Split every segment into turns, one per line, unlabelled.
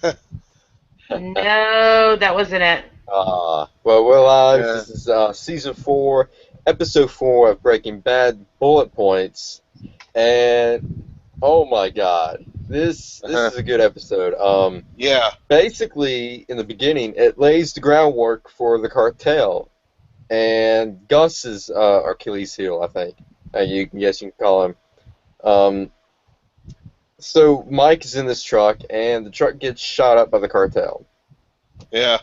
No, that wasn't it.
Well, we're live.
Yeah.
This is season 4, episode 4 of Breaking Bad Bullet Points, and oh my God, this
Uh-huh.
is a good episode.
Yeah.
Basically, in the beginning, it lays the groundwork for the cartel and Gus's Achilles heel, I think. Yes, you can call him. Um, so Mike is in this truck, and the truck gets shot up by the cartel.
Yeah.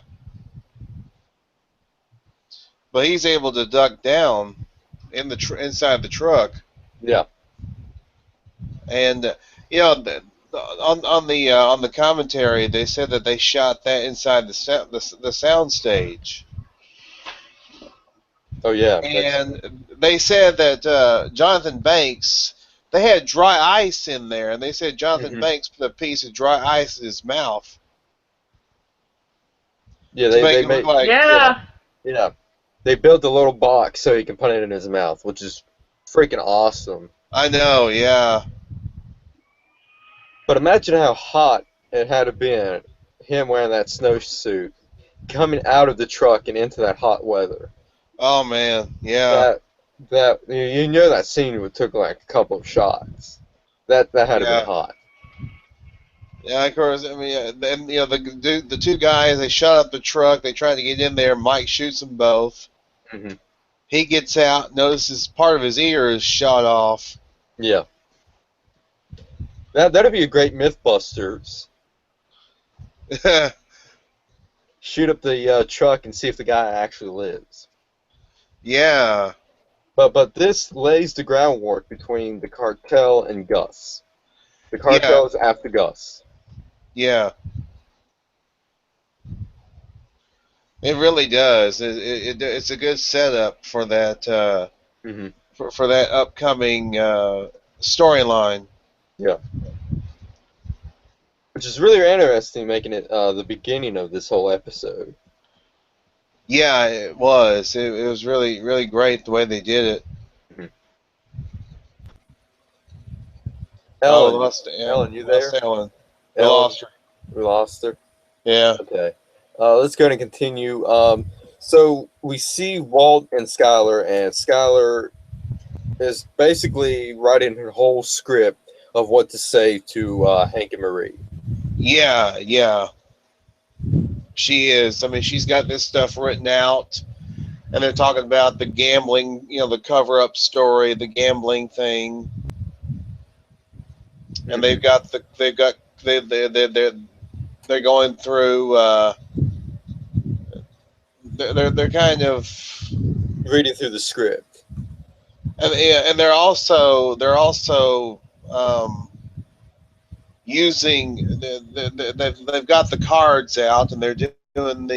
But he's able to duck down in the inside the truck,
Yeah.
and you know, on the commentary, they said that they shot that inside the sound stage,
Oh yeah. That's.
and they said that Jonathan Banks. They had dry ice in there, and they said Jonathan
Mhm.
Banks put a piece of dry ice in his mouth
Yeah,
to
they
make it look
made
like.
yeah,
Yeah.
yeah. They built a little box so he can put it in his mouth, which is freaking awesome.
I know, yeah.
But imagine how hot it had to been, him wearing that snowsuit, coming out of the truck and into that hot weather.
Oh man, yeah,
That you know that scene would took like a couple of shots. That had to been
yeah,
hot.
yeah. Of course, I mean, then the two guys they shot up the truck. They tried to get in there. Mike shoots them both.
Hmm.
He gets out, notices part of his ear is shot off.
Yeah, that'd be a great MythBusters. Shoot up the truck and see if the guy actually lives.
Yeah,
But this lays the groundwork between the cartel and Gus. The
yeah,
cartel is after Gus.
yeah. It really does. It's a good setup for that
Hmm.
for that upcoming storyline.
Yeah, which is really interesting, making it the beginning of this whole episode.
Yeah, it was. It was really great the way they did it.
Mhm.
Oh,
Ellen, Ellen, you
lost
there?
Ellen. We
Ellen,
lost her.
we lost her.
Yeah.
Okay, let's go ahead and continue. So we see Walt and Skylar is basically writing her whole script of what to say to Hank and Marie.
Yeah, yeah. She is. I mean, she's got this stuff written out, and they're talking about the gambling, the cover-up story, the gambling thing, and
Hmm.
they've got they're going through. They're kind of,
Reading through the script.
and they're also using they've got the cards out, and they're doing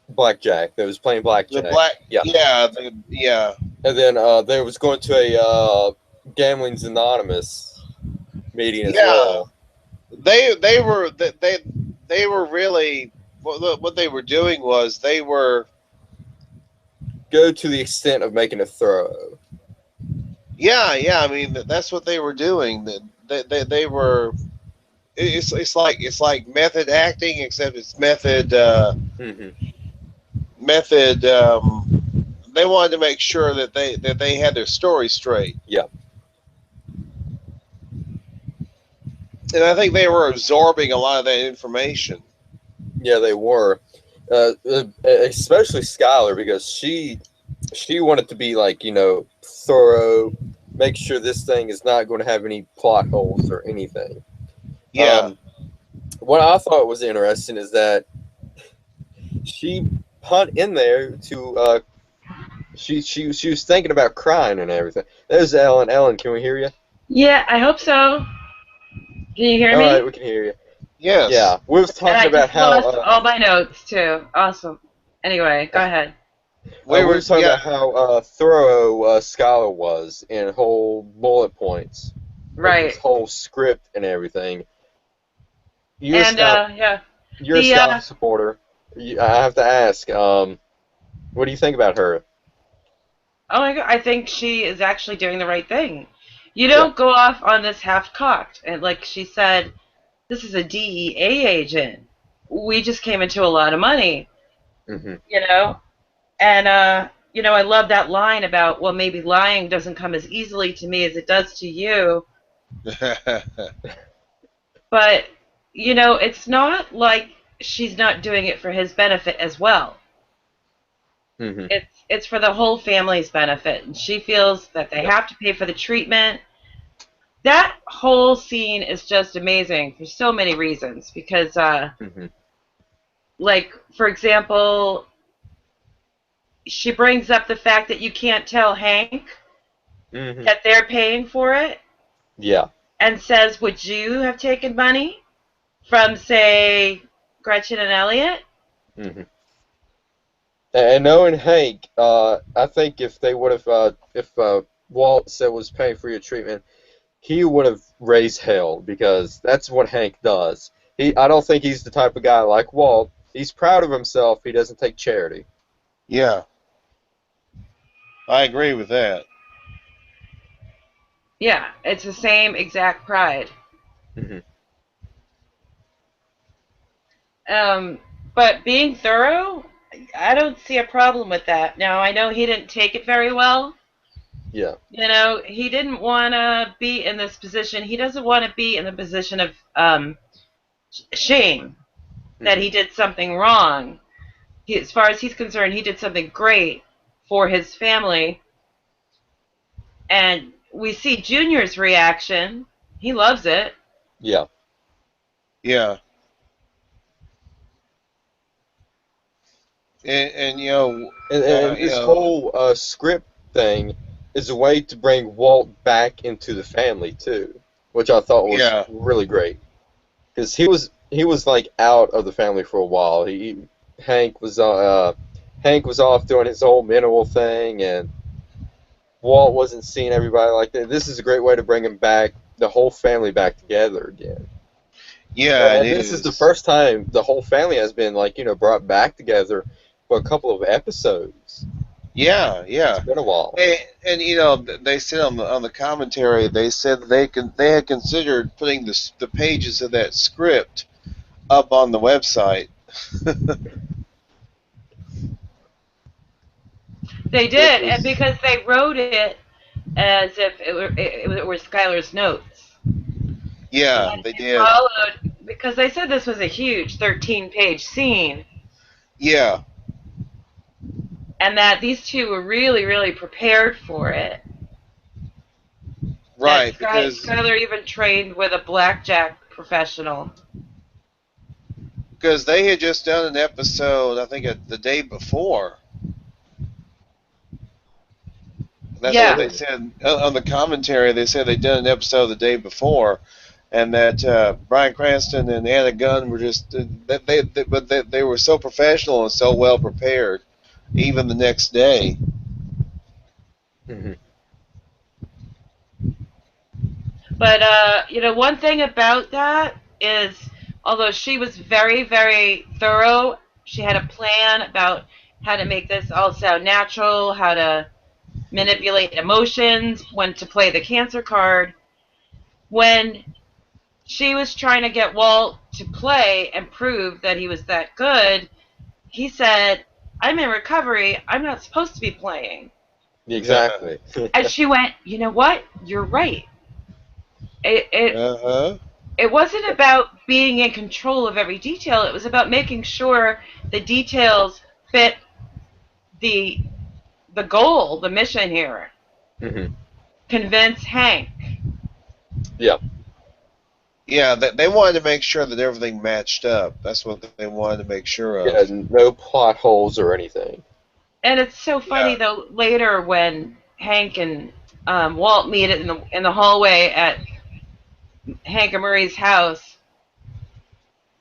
Blackjack. They was playing
the
blackjack.
black.
Yeah.
Yeah, yeah.
And then there was going to a Gambling's Anonymous meeting as
Yeah,
well.
they were really what they were doing was they were.
Go to the extent of making a throw.
Yeah, I mean that's what they were doing. They were. It's like method acting, except it's
Hmm.
method. They wanted to make sure that they had their story straight,
Yeah.
and I think they were absorbing a lot of that information.
Yeah, they were. Especially Skylar, because she wanted to be like, thorough, make sure this thing is not going to have any plot holes or anything.
Yeah,
What I thought was interesting is that she put in there to she was thinking about crying and everything. There's Ellen. Ellen, can we hear you?
Yeah, I hope so. Can you hear
All right,
me?
we can hear you.
yes,
Yeah, we was
And
talking
I
about
just
how
lost all my notes too. Awesome. Anyway, go ahead.
we
we
were.
were talking
Yeah,
about how thorough Scholar was in whole bullet points of this
Right.
whole script and everything. You're a
And
Scholar,
yeah,
you're a
the
Scholar supporter. I have to ask, what do you think about her?
oh my god, I think she is actually doing the right thing. You
Yeah.
don't go off on this half cocked, and like she said, this is a DEA agent. We just came into a lot of money,
Hmm.
you know? And, I love that line about, well, maybe lying doesn't come as easily to me as it does to you. But, it's not like she's not doing it for his benefit as well.
Hmm.
It's for the whole family's benefit. And she feels that they
Yep.
have to pay for the treatment. That whole scene is just amazing for so many reasons. Because,
Hmm.
like, for example, she brings up the fact that you can't tell Hank
Hmm.
that they're paying for it
Yeah.
and says, would you have taken money from, say, Gretchen and Elliot?
Hmm. And knowing Hank, I think if they would have, if Walt said was paying for your treatment, he would have raised hell because that's what Hank does. I don't think he's the type of guy like Walt. He's proud of himself. He doesn't take charity.
Yeah, I agree with that.
Yeah, it's the same exact pride.
Hmm.
Um, but being thorough, I don't see a problem with that. Now, I know he didn't take it very well.
Yeah.
He didn't want to be in this position. He doesn't want to be in the position of shame that
Hmm.
he did something wrong. As far as he's concerned, he did something great for his family. And we see Junior's reaction. He loves it.
Yeah.
Yeah, and
And this whole script thing is a way to bring Walt back into the family too, which I thought was
yeah,
really great because he was like out of the family for a while. Hank was Hank was off doing his whole mineral thing, and Walt wasn't seeing everybody like that. This is a great way to bring him back, the whole family back together again.
yeah. It
And this is the
is.
first time the whole family has been like brought back together for a couple of episodes.
Yeah,
It's
yeah.
been a while.
And they said on the commentary, they said they had considered putting the pages of that script up on the website.
They
It
did, and
was
because they wrote it as if it were Skylar's notes.
Yeah,
And
they
it
did.
followed, because they said this was a huge 13-page scene,
Yeah,
and that these two were really, really prepared for it. That
right. Because
Skylar even trained with a blackjack professional.
they had just done an episode, I think, the day before. That's what
Yeah,
they
really.
said on the commentary. They said they'd done an episode the day before, and that Bryan Cranston and Anna Gunn were just they were so professional and so well prepared, even the next day.
Hmm.
but one thing about that is, although she was very, very thorough, she had a plan about how to make this all sound natural, how to
Hmm.
manipulate emotions, when to play the cancer card. When she was trying to get Walt to play and prove that he was that good, he said, I'm in recovery. I'm not supposed to be playing.
Exactly.
And she went, you know what? You're right. It, it,
Uh-huh.
it wasn't about being in control of every detail. It was about making sure the details fit the the goal, the mission here.
Hmm.
Convince Hank.
Yeah.
Yeah, they wanted to make sure that everything matched up. That's what they wanted to make sure
Yeah.
of.
No plot holes or anything.
And it's so funny
Yeah.
though. Later, when Hank and Walt meet in the hallway at Hank and Marie's house,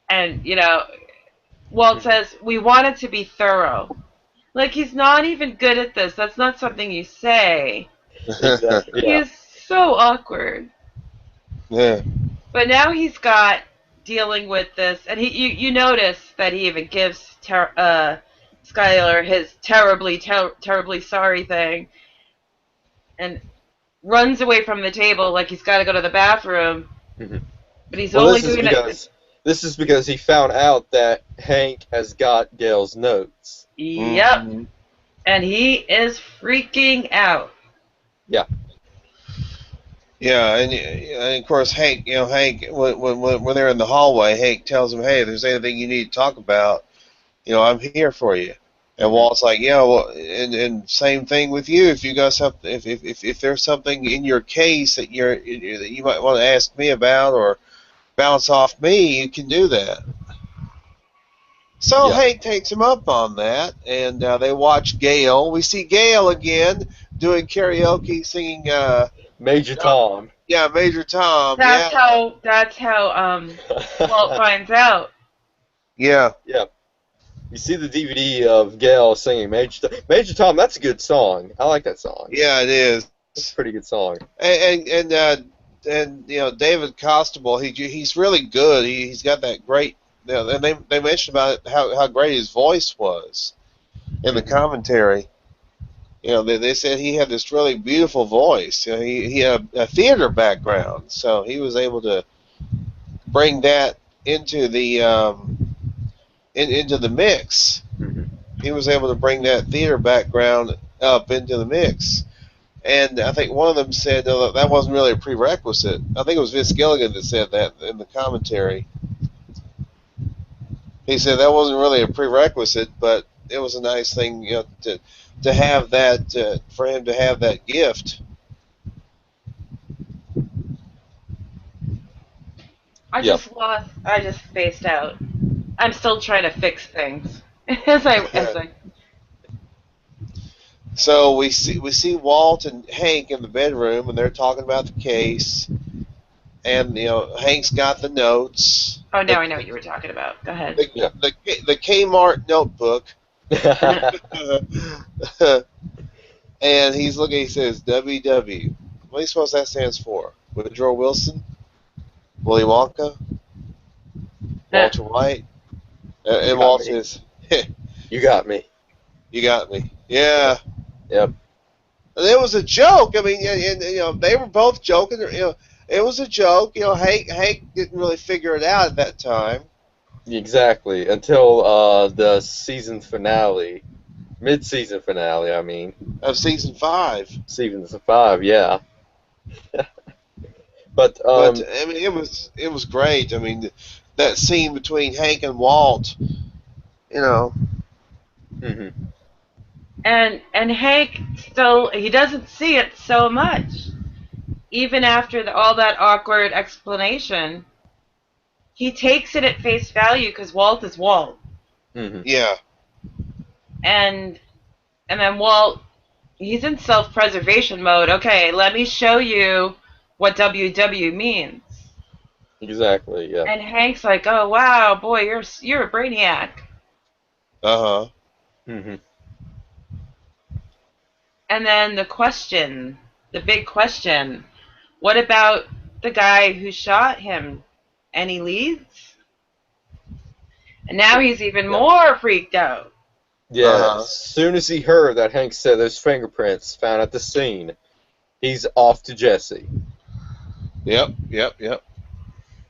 and Walt
Hmm.
says, "We wanted to be thorough." Like, he's not even good at this. That's not something you say.
Exactly.
He
Yeah.
is so awkward.
Yeah.
But now he's got dealing with this, and you notice that he even gives Skylar his terribly sorry thing, and runs away from the table like he's got to go to the bathroom.
Hmm.
But he's
Well,
only doing it.
this is because he found out that Hank has got Gail's notes.
Yep.
Hmm.
And he is freaking out.
Yeah,
Yeah, and of course Hank, Hank, when they're in the hallway, Hank tells him, "Hey, if there's anything you need to talk about, I'm here for you." And
hmm
Walt's like, "Yeah, well, and same thing with you. If you got something, if there's something in your case that you might want to ask me about or bounce off me, you can do that." So
yeah.
Hank takes him up on that, and they watch Gail. We see Gail again doing karaoke, singing,
Major Tom.
yeah, Major Tom,
That's
yeah,
how. That's how. Walt finds out.
yeah,
Yeah, you see the DVD of Gail singing Major Tom. That's a good song. I like that song.
yeah, it is.
That's a pretty good song.
And David Costabile, he's really good. He's got that great. And they mentioned about it, how great his voice was in the
hmm
commentary. They said he had this really beautiful voice. He had a theater background, so he was able to bring that into the into the mix.
hmm
He was able to bring that theater background up into the mix. And I think one of them said that wasn't really a prerequisite. I think it was Vince Gilligan that said that in the commentary. He said that wasn't really a prerequisite, but it was a nice thing, to have that, for him to have that gift.
I
Yeah.
just lost. I just spaced out. I'm still trying to fix things. As I.
So we see Walt and Hank in the bedroom, and they're talking about the case. And Hank's got the notes,
Oh,
the
now I know what you were talking about. Go ahead.
the
Yeah.
the Kmart notebook. And he's looking. He says WW. What do you suppose that stands for? Woodrow Wilson, Willy Wonka, Walter White,
You
and
got
Walt
me.
says,
You got me.
"You got me." Yeah,
Yep.
and it was a joke. I mean, and they were both joking. It was a joke. Hank didn't really figure it out at that time
Exactly. Until the season finale, mid-season finale. I mean,
of season 5.
season 5. Yeah. But
But I mean, it was great. I mean, that scene between Hank and Walt. You know,
mhm.
and Hank still he doesn't see it so much. Even after all that awkward explanation, he takes it at face value because Walt is Walt,
Mhm.
yeah,
and and then Walt he's in self-preservation mode. Okay, let me show you what WW means.
Exactly. Yeah.
And Hank's like, oh wow, boy, you're a brainiac.
uh huh,
Mhm.
And then the big question, what about the guy who shot him? Any leads? And now he's even
Yeah.
more freaked out.
uh
Yeah. As
huh,
soon as he heard that Hank said there's fingerprints found at the scene, he's off to Jesse.
yep, yep, yep,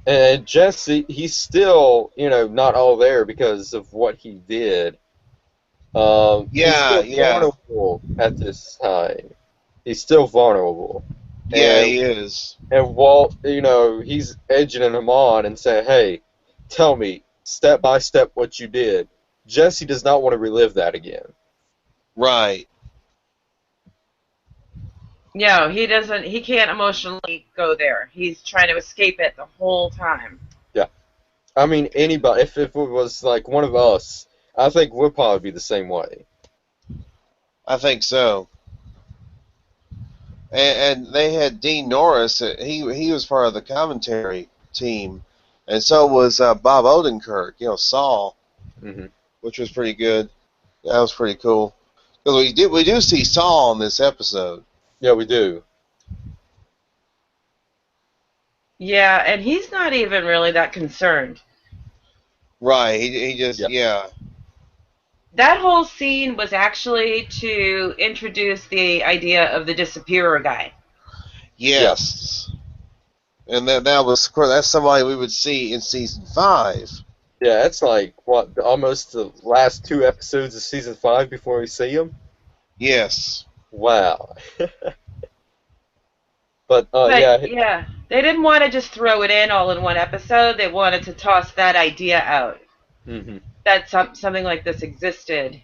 And Jesse, he's still, not all there because of what he did. He's
yeah,
still
yeah,
vulnerable at this time. He's still vulnerable.
yeah.
And
He is
and Walt, he's edging him on and saying, "Hey, tell me step by step what you did." Jesse does not want to relive that again.
right.
No, he doesn't. He can't emotionally go there. He's trying to escape it the whole time.
Yeah. I mean, anybody, if it was like one of us, I think we'd probably be the same way.
I think so. And they had Dean Norris. He was part of the commentary team, and so was Bob Odenkirk. Saul,
hmm
which was pretty good. That was pretty cool because we do see Saul in this episode.
Yeah, we do.
Yeah, and he's not even really that concerned.
Right. He just,
Yeah.
yeah.
That whole scene was actually to introduce the idea of the disappearer guy.
Yeah.
Yes. And that was, of course, that's somebody we would see in season 5.
Yeah, it's like what almost the last 2 episodes of season 5 before we see him.
Yes.
Wow. But
But
yeah.
yeah, they didn't want to just throw it in all in one episode. They wanted to toss that idea out
Hmm.
that something like this existed.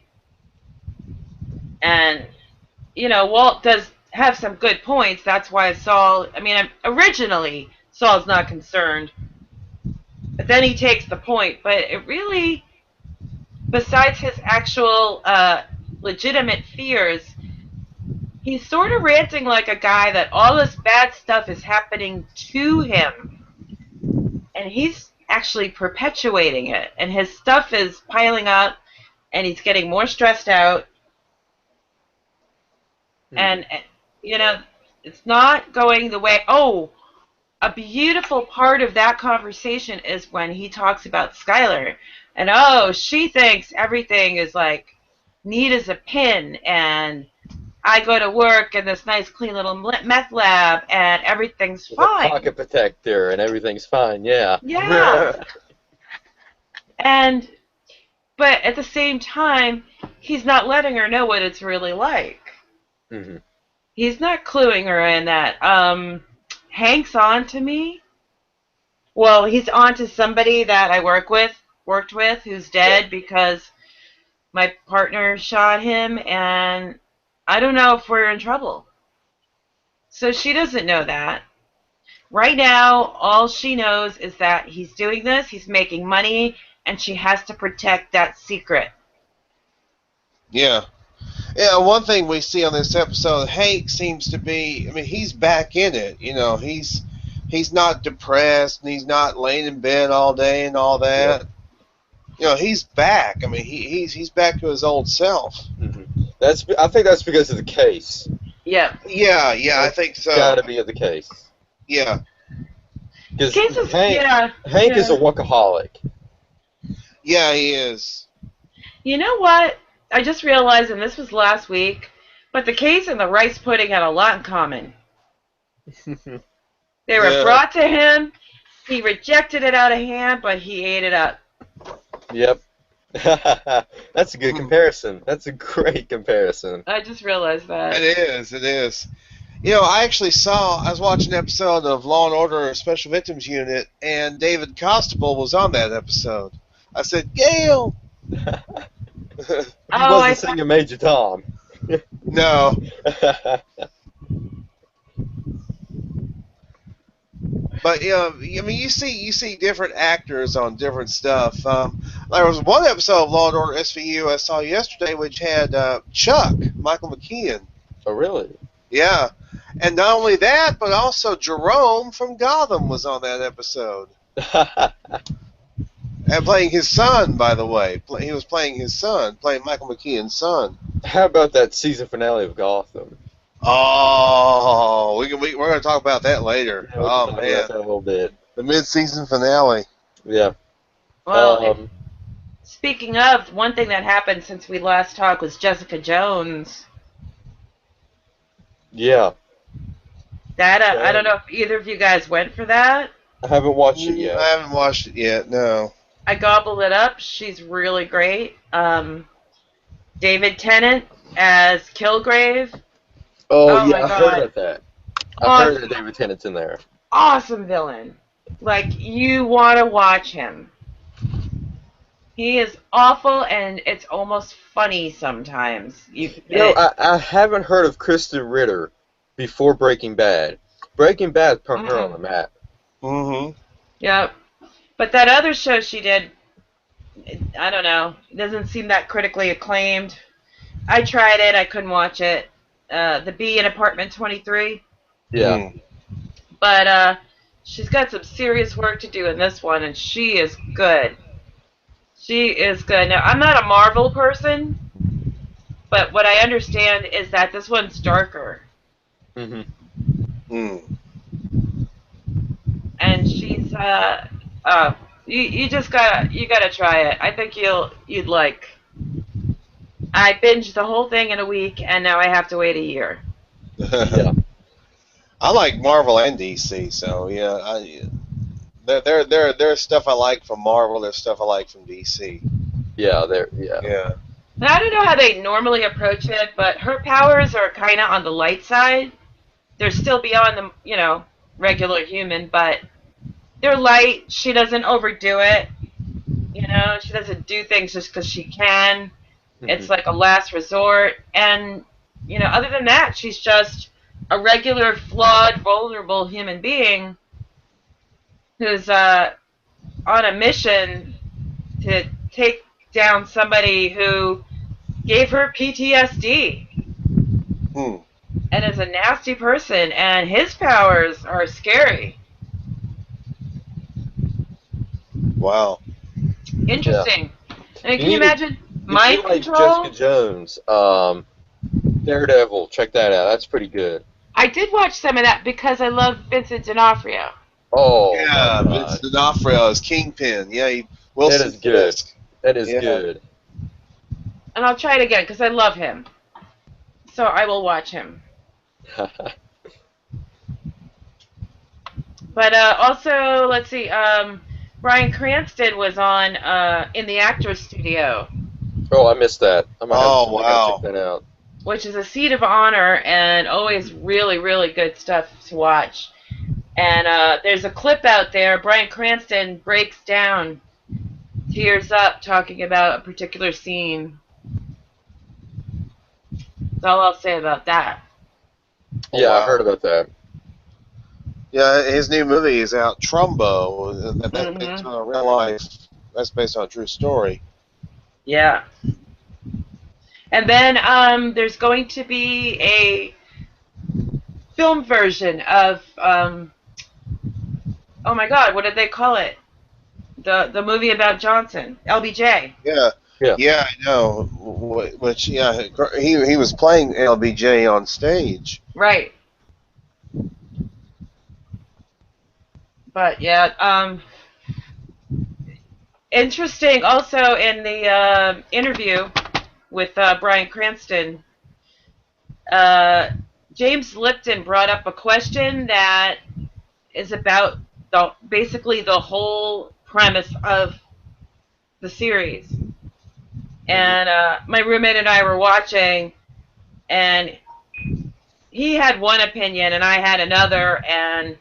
And Walt does have some good points. That's why Saul. I mean, originally Saul's not concerned, but then he takes the point. But it really, besides his actual legitimate fears, he's sort of ranting like a guy that all this bad stuff is happening to him, and he's actually perpetuating it, and his stuff is piling up, and he's getting more stressed out,
Hmm.
and it's not going the way. Oh, a beautiful part of that conversation is when he talks about Skylar, and she thinks everything is like neat as a pin, and I go to work in this nice, clean little meth lab, and everything's
With a
fine.
pocket protector and everything's fine. Yeah.
Yeah. And, but at the same time, he's not letting her know what it's really like.
Hmm.
He's not cluing her in that, Hank's on to me. Well, he's on to somebody that I worked with, who's
Yeah.
dead because my partner shot him, and I don't know if we're in trouble. So she doesn't know that. Right now, all she knows is that he's doing this, he's making money, and she has to protect that secret.
Yeah. Yeah, one thing we see on this episode, Hank seems to be, I mean, he's back in it. He's not depressed and he's not laying in bed all day and all
Yep.
that. He's back. I mean, he's back to his old self.
Hmm. I think that's because of the case.
Yeah.
Yeah, I
That's
think so.
gotta be of the case.
Yeah.
Because
Kansas,
Hank
yeah.
is a workaholic.
Yeah, he is.
You know what? I just realized, and this was last week, but the case and the rice pudding had a lot in common. They were
Yeah.
brought to him, he rejected it out of hand, but he ate it up.
Yep. That's a good comparison. That's a great comparison.
I just realized that.
It is. I was watching an episode of Law and Order Special Victims Unit, and David Constable was on that episode. I said, Gail!
He
Oh,
wasn't singing Major Tom.
No. But I mean, you see different actors on different stuff. There was one episode of Law and Order SVU I saw yesterday, which had Chuck, Michael McKean.
Oh, really?
Yeah, and not only that, but also Jerome from Gotham was on that episode, and playing his son. By the way, he was playing his son, playing Michael McKean's son.
How about that season finale of Gotham?
Oh, we're going to talk about that later.
Yeah, we can
Oh
talk
man,
about that a little bit.
the mid-season finale.
Yeah.
well, speaking of, one thing that happened since we last talked was Jessica Jones.
Yeah.
That I don't know if either of you guys went for that.
I haven't watched it yet.
I haven't watched it yet. No.
I gobbled it up. She's really great. David Tennant as Kilgrave.
Oh,
Oh
yeah,
my
I
God.
heard about that. I've
Awesome.
heard that David Tennant's in there.
Awesome villain. Like, you want to watch him. He is awful, and it's almost funny sometimes.
I haven't heard of Kristen Ritter before Breaking Bad. Breaking Bad put her on the map.
Mm-hmm.
Yep. But that other show she did, I don't know. It doesn't seem that critically acclaimed. I tried it. I couldn't watch it. The Bee in Apartment 23.
Yeah.
But she's got some serious work to do in this one, and she is good. She is good. Now, I'm not a Marvel person, but what I understand is that this one's darker.
Mm-hmm.
Mm.
And she's you just gotta try it. I think you'd like. I binged the whole thing in a week, and now I have to wait a year.
Yeah.
I like Marvel and DC, so yeah. There's stuff I like from Marvel. There's stuff I like from DC.
Yeah, there. Yeah.
Yeah.
And I don't know how they normally approach it, but her powers are kind of on the light side. They're still beyond the, regular human, but they're light. She doesn't overdo it. She doesn't do things just because she can.
Mhm.
It's like a last resort. And, other than that, she's just a regular, flawed, vulnerable human being who's on a mission to take down somebody who gave her PTSD
Hmm.
and is a nasty person, and his powers are scary.
Wow.
Yeah.
Interesting. I mean,
You
can you
need to,
imagine
if you
mind
like Jessica
control?
Jones, Daredevil, check that out. That's pretty good.
I did watch some of that because I love Vincent D'Onofrio.
Oh my
Yeah,
God,
Vincent D'Onofrio is Kingpin. Yeah,
that
Wilson
is good.
Fisk.
That is
Yeah.
good.
And I'll try it again because I love him. So I will watch him. But also, let's see. Bryan Cranston was on in the Actors Studio,
Oh, I missed that.
Oh
I gotta check
wow.
that out.
which is a seat of honor and always really, really good stuff to watch. And there's a clip out there. Bryan Cranston breaks down, tears up, talking about a particular scene. That's all I'll say about that.
Oh
Yeah, I heard
wow.
about that.
Yeah, his new movie is out, Trumbo. That's based
Hmm.
on a real life. That's based on a true story.
Yeah. And then there's going to be a film version of oh my God, what did they call it? The movie about Johnson, LBJ.
Yeah.
Yeah.
Yeah, I know. Which yeah, he was playing LBJ on stage.
Right. But yeah, interesting. Also in the interview with Bryan Cranston, uh, James Lipton brought up a question that is about basically the whole premise of the series.
Hmm.
And my roommate and I were watching, and he had one opinion and I had another, and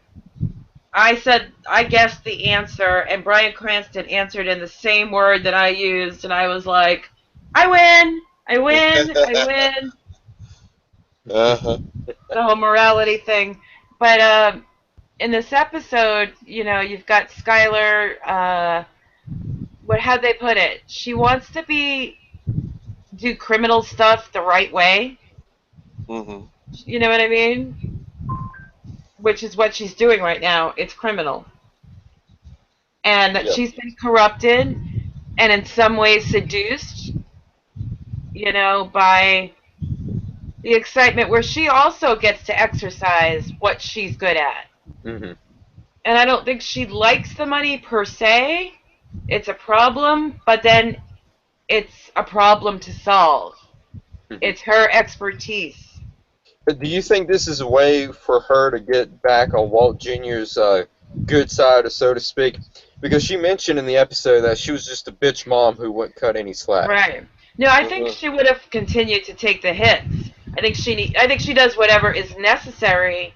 I said I guessed the answer, and Bryan Cranston answered in the same word that I used, and I was like, I win, I win, I win.
Uh-huh.
The whole morality thing. But in this episode, you've got Skylar. How'd they put it? She wants to do criminal stuff the right way.
Hmm.
You know what I mean? Which is what she's doing right now. It's criminal. And that
Yeah.
she's been corrupted and in some ways seduced, by the excitement where she also gets to exercise what she's good at.
Hmm.
And I don't think she likes the money per se. It's a problem, but then it's a problem to solve.
Hmm.
It's her expertise.
But do you think this is a way for her to get back on Walt Jr.'s good side, so to speak? Because she mentioned in the episode that she was just a bitch mom who wouldn't cut any slack.
Right. No, I think
Hmm.
she would have continued to take the hits. I think she does whatever is necessary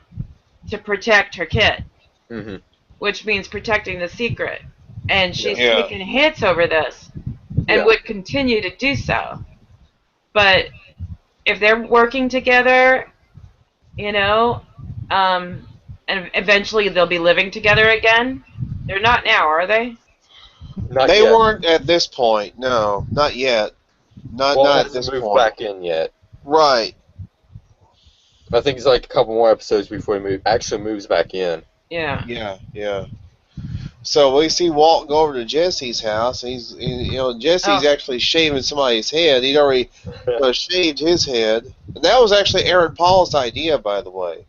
to protect her kid,
Hmm.
which means protecting the secret. And
Yeah.
she's
Yeah.
taken hits over this and
Yeah.
would continue to do so. But if they're working together, you know, and eventually they'll be living together again. They're not now, are they?
Not
They
yet.
weren't at this point. No, not yet.
Walt
Not at
hasn't
this
moved
point.
back in yet.
Right.
I think it's like a couple more episodes before actually moves back in.
Yeah.
Yeah. Yeah. So we see Walt go over to Jesse's house. Jesse's
Oh,
actually shaving somebody's head. He'd already shaved his head. And that was actually Aaron Paul's idea, by the way.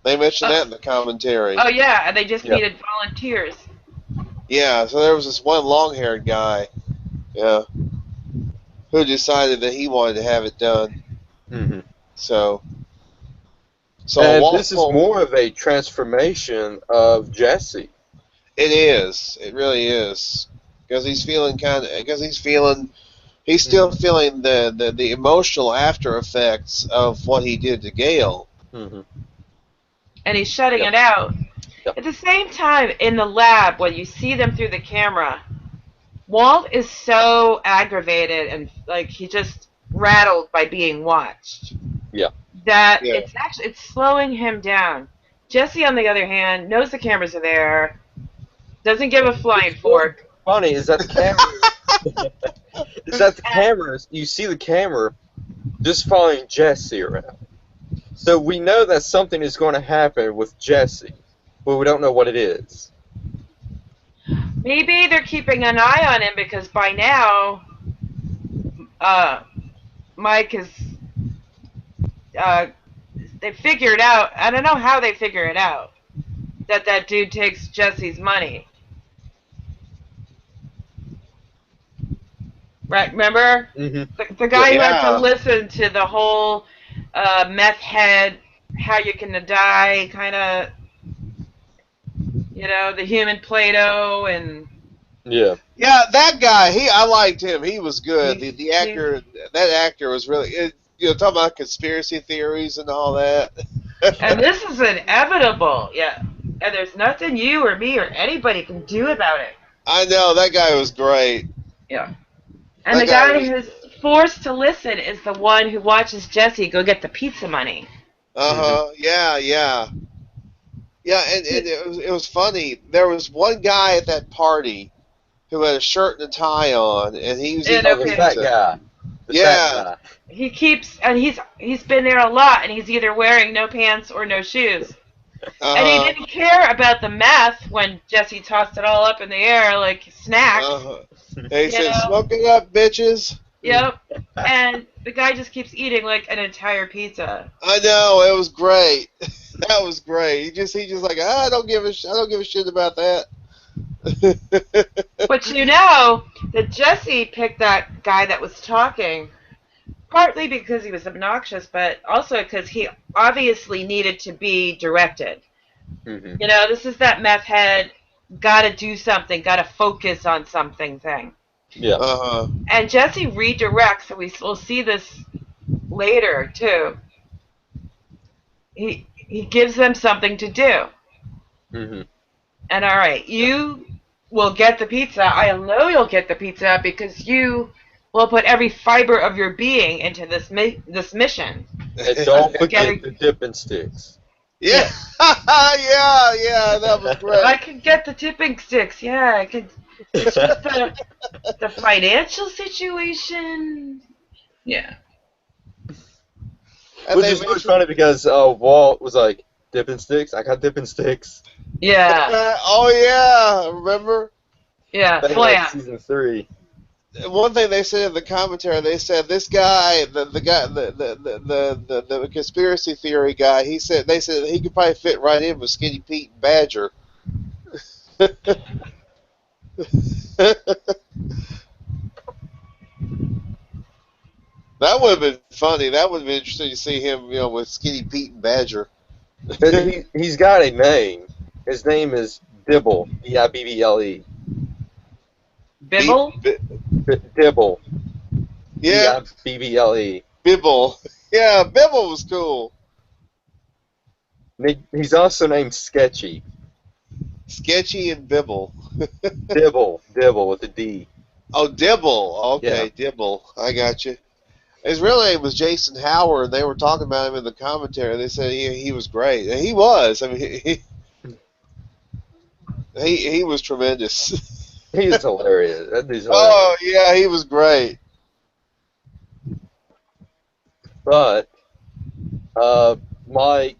They mentioned
oh,
that in the commentary.
oh yeah. And they just
Yeah.
needed volunteers.
Yeah, so there was this one long-haired guy, yeah, who decided that he wanted to have it done.
Hmm.
So, So
And
Walt
this is
told,
more of a transformation of Jesse.
it is. It really is. Because he's still feeling the emotional after effects of what he did to Gail.
Mm-hmm.
And he's shutting
Yep.
it out.
Yep.
At the same time, in the lab, when you see them through the camera, Walt is so aggravated and like he just rattled by being watched
Yeah.
that
Yeah.
it's slowing him down. Jesse, on the other hand, knows the cameras are there, doesn't give a flying
What's really
fork,
funny is that the camera cameras, you see the camera just following Jesse around. So we know that something is going to happen with Jesse, but we don't know what it is.
maybe they're keeping an eye on him because by now, uh, Mike is uh, they figured out. I don't know how they figure it out that dude takes Jesse's money. Right? Remember
Mm-hmm.
the
Yep.
guy who had to
Yeah.
listen to the whole meth head, how you can die, kind of, the human Plato, and
Yeah.
Yeah, that guy, I liked him. He was good.
he's
The
he's
actor, that actor was really, talking about conspiracy theories and all that.
and this is inevitable, yeah. And there's nothing you or me or anybody can do about it.
I know, that guy was great.
Yeah. And
That
the
guy
guy
was,
who's forced to listen is the one who watches Jesse go get the pizza money.
Mm-hmm.
uh-huh, yeah, yeah. Yeah, and it was funny. There was one guy at that party who had a shirt and a tie on, and he was
And
eating
Oh, the fat
okay,
pizza.
guy. The fat
Yeah,
guy.
he keeps and he's been there a lot, and he's either wearing no pants or no shoes. And he
uh-huh,
didn't care about the meth when Jesse tossed it all up in the air like snacks,
uh-huh. And he
you
said,
know.
"Smoke it up, bitches."
Yep. And the guy just keeps eating like an entire pizza.
I know, it was great. That was great. He just like, I don't give a shit about that.
But you know that Jesse picked that guy that was talking partly because he was obnoxious, but also because he obviously needed to be directed.
Mm-hmm.
This is that meth head, gotta do something, gotta focus on something thing.
Yeah.
Uh-huh.
And Jesse redirects, and we'll see this later too. He gives them something to do.
Mm-hmm.
And all right, you will get the pizza. I know you'll get the pizza because you will put every fiber of your being into this mission.
And don't
Get
forget the dipping sticks.
Yeah,
Yeah,
yeah, that was
I
great.
could get the tipping sticks. Yeah, I could. It's just the financial situation. Yeah,
And
Which
they
is really
mentioned,
funny because Walt was like, dipping sticks? I got dipping sticks.
yeah,
oh yeah, remember?
yeah.
Back in like
Flat.
season 3.
One thing they said in the commentary, they said this guy, the guy, the conspiracy theory guy, they said he could probably fit right in with Skinny Pete and Badger. That would have been funny. That would have been interesting to see him, with Skinny Pete and Badger.
He's got a name. His name is Dibble. Dibble.
Beat,
Bibble.
Dibble.
yeah,
Dibble.
Bibble. Yeah, Bibble was cool.
He's also named Sketchy.
Sketchy and Bibble.
Dibble with a D.
Oh, Dibble.
Yeah.
Okay, Dibble. I got you. His real name was Jason Howard. They were talking about him in the commentary. They said he was great. And he was. I mean, he was tremendous.
He's hilarious. That dude's hilarious.
Oh, yeah, he was great.
But Mike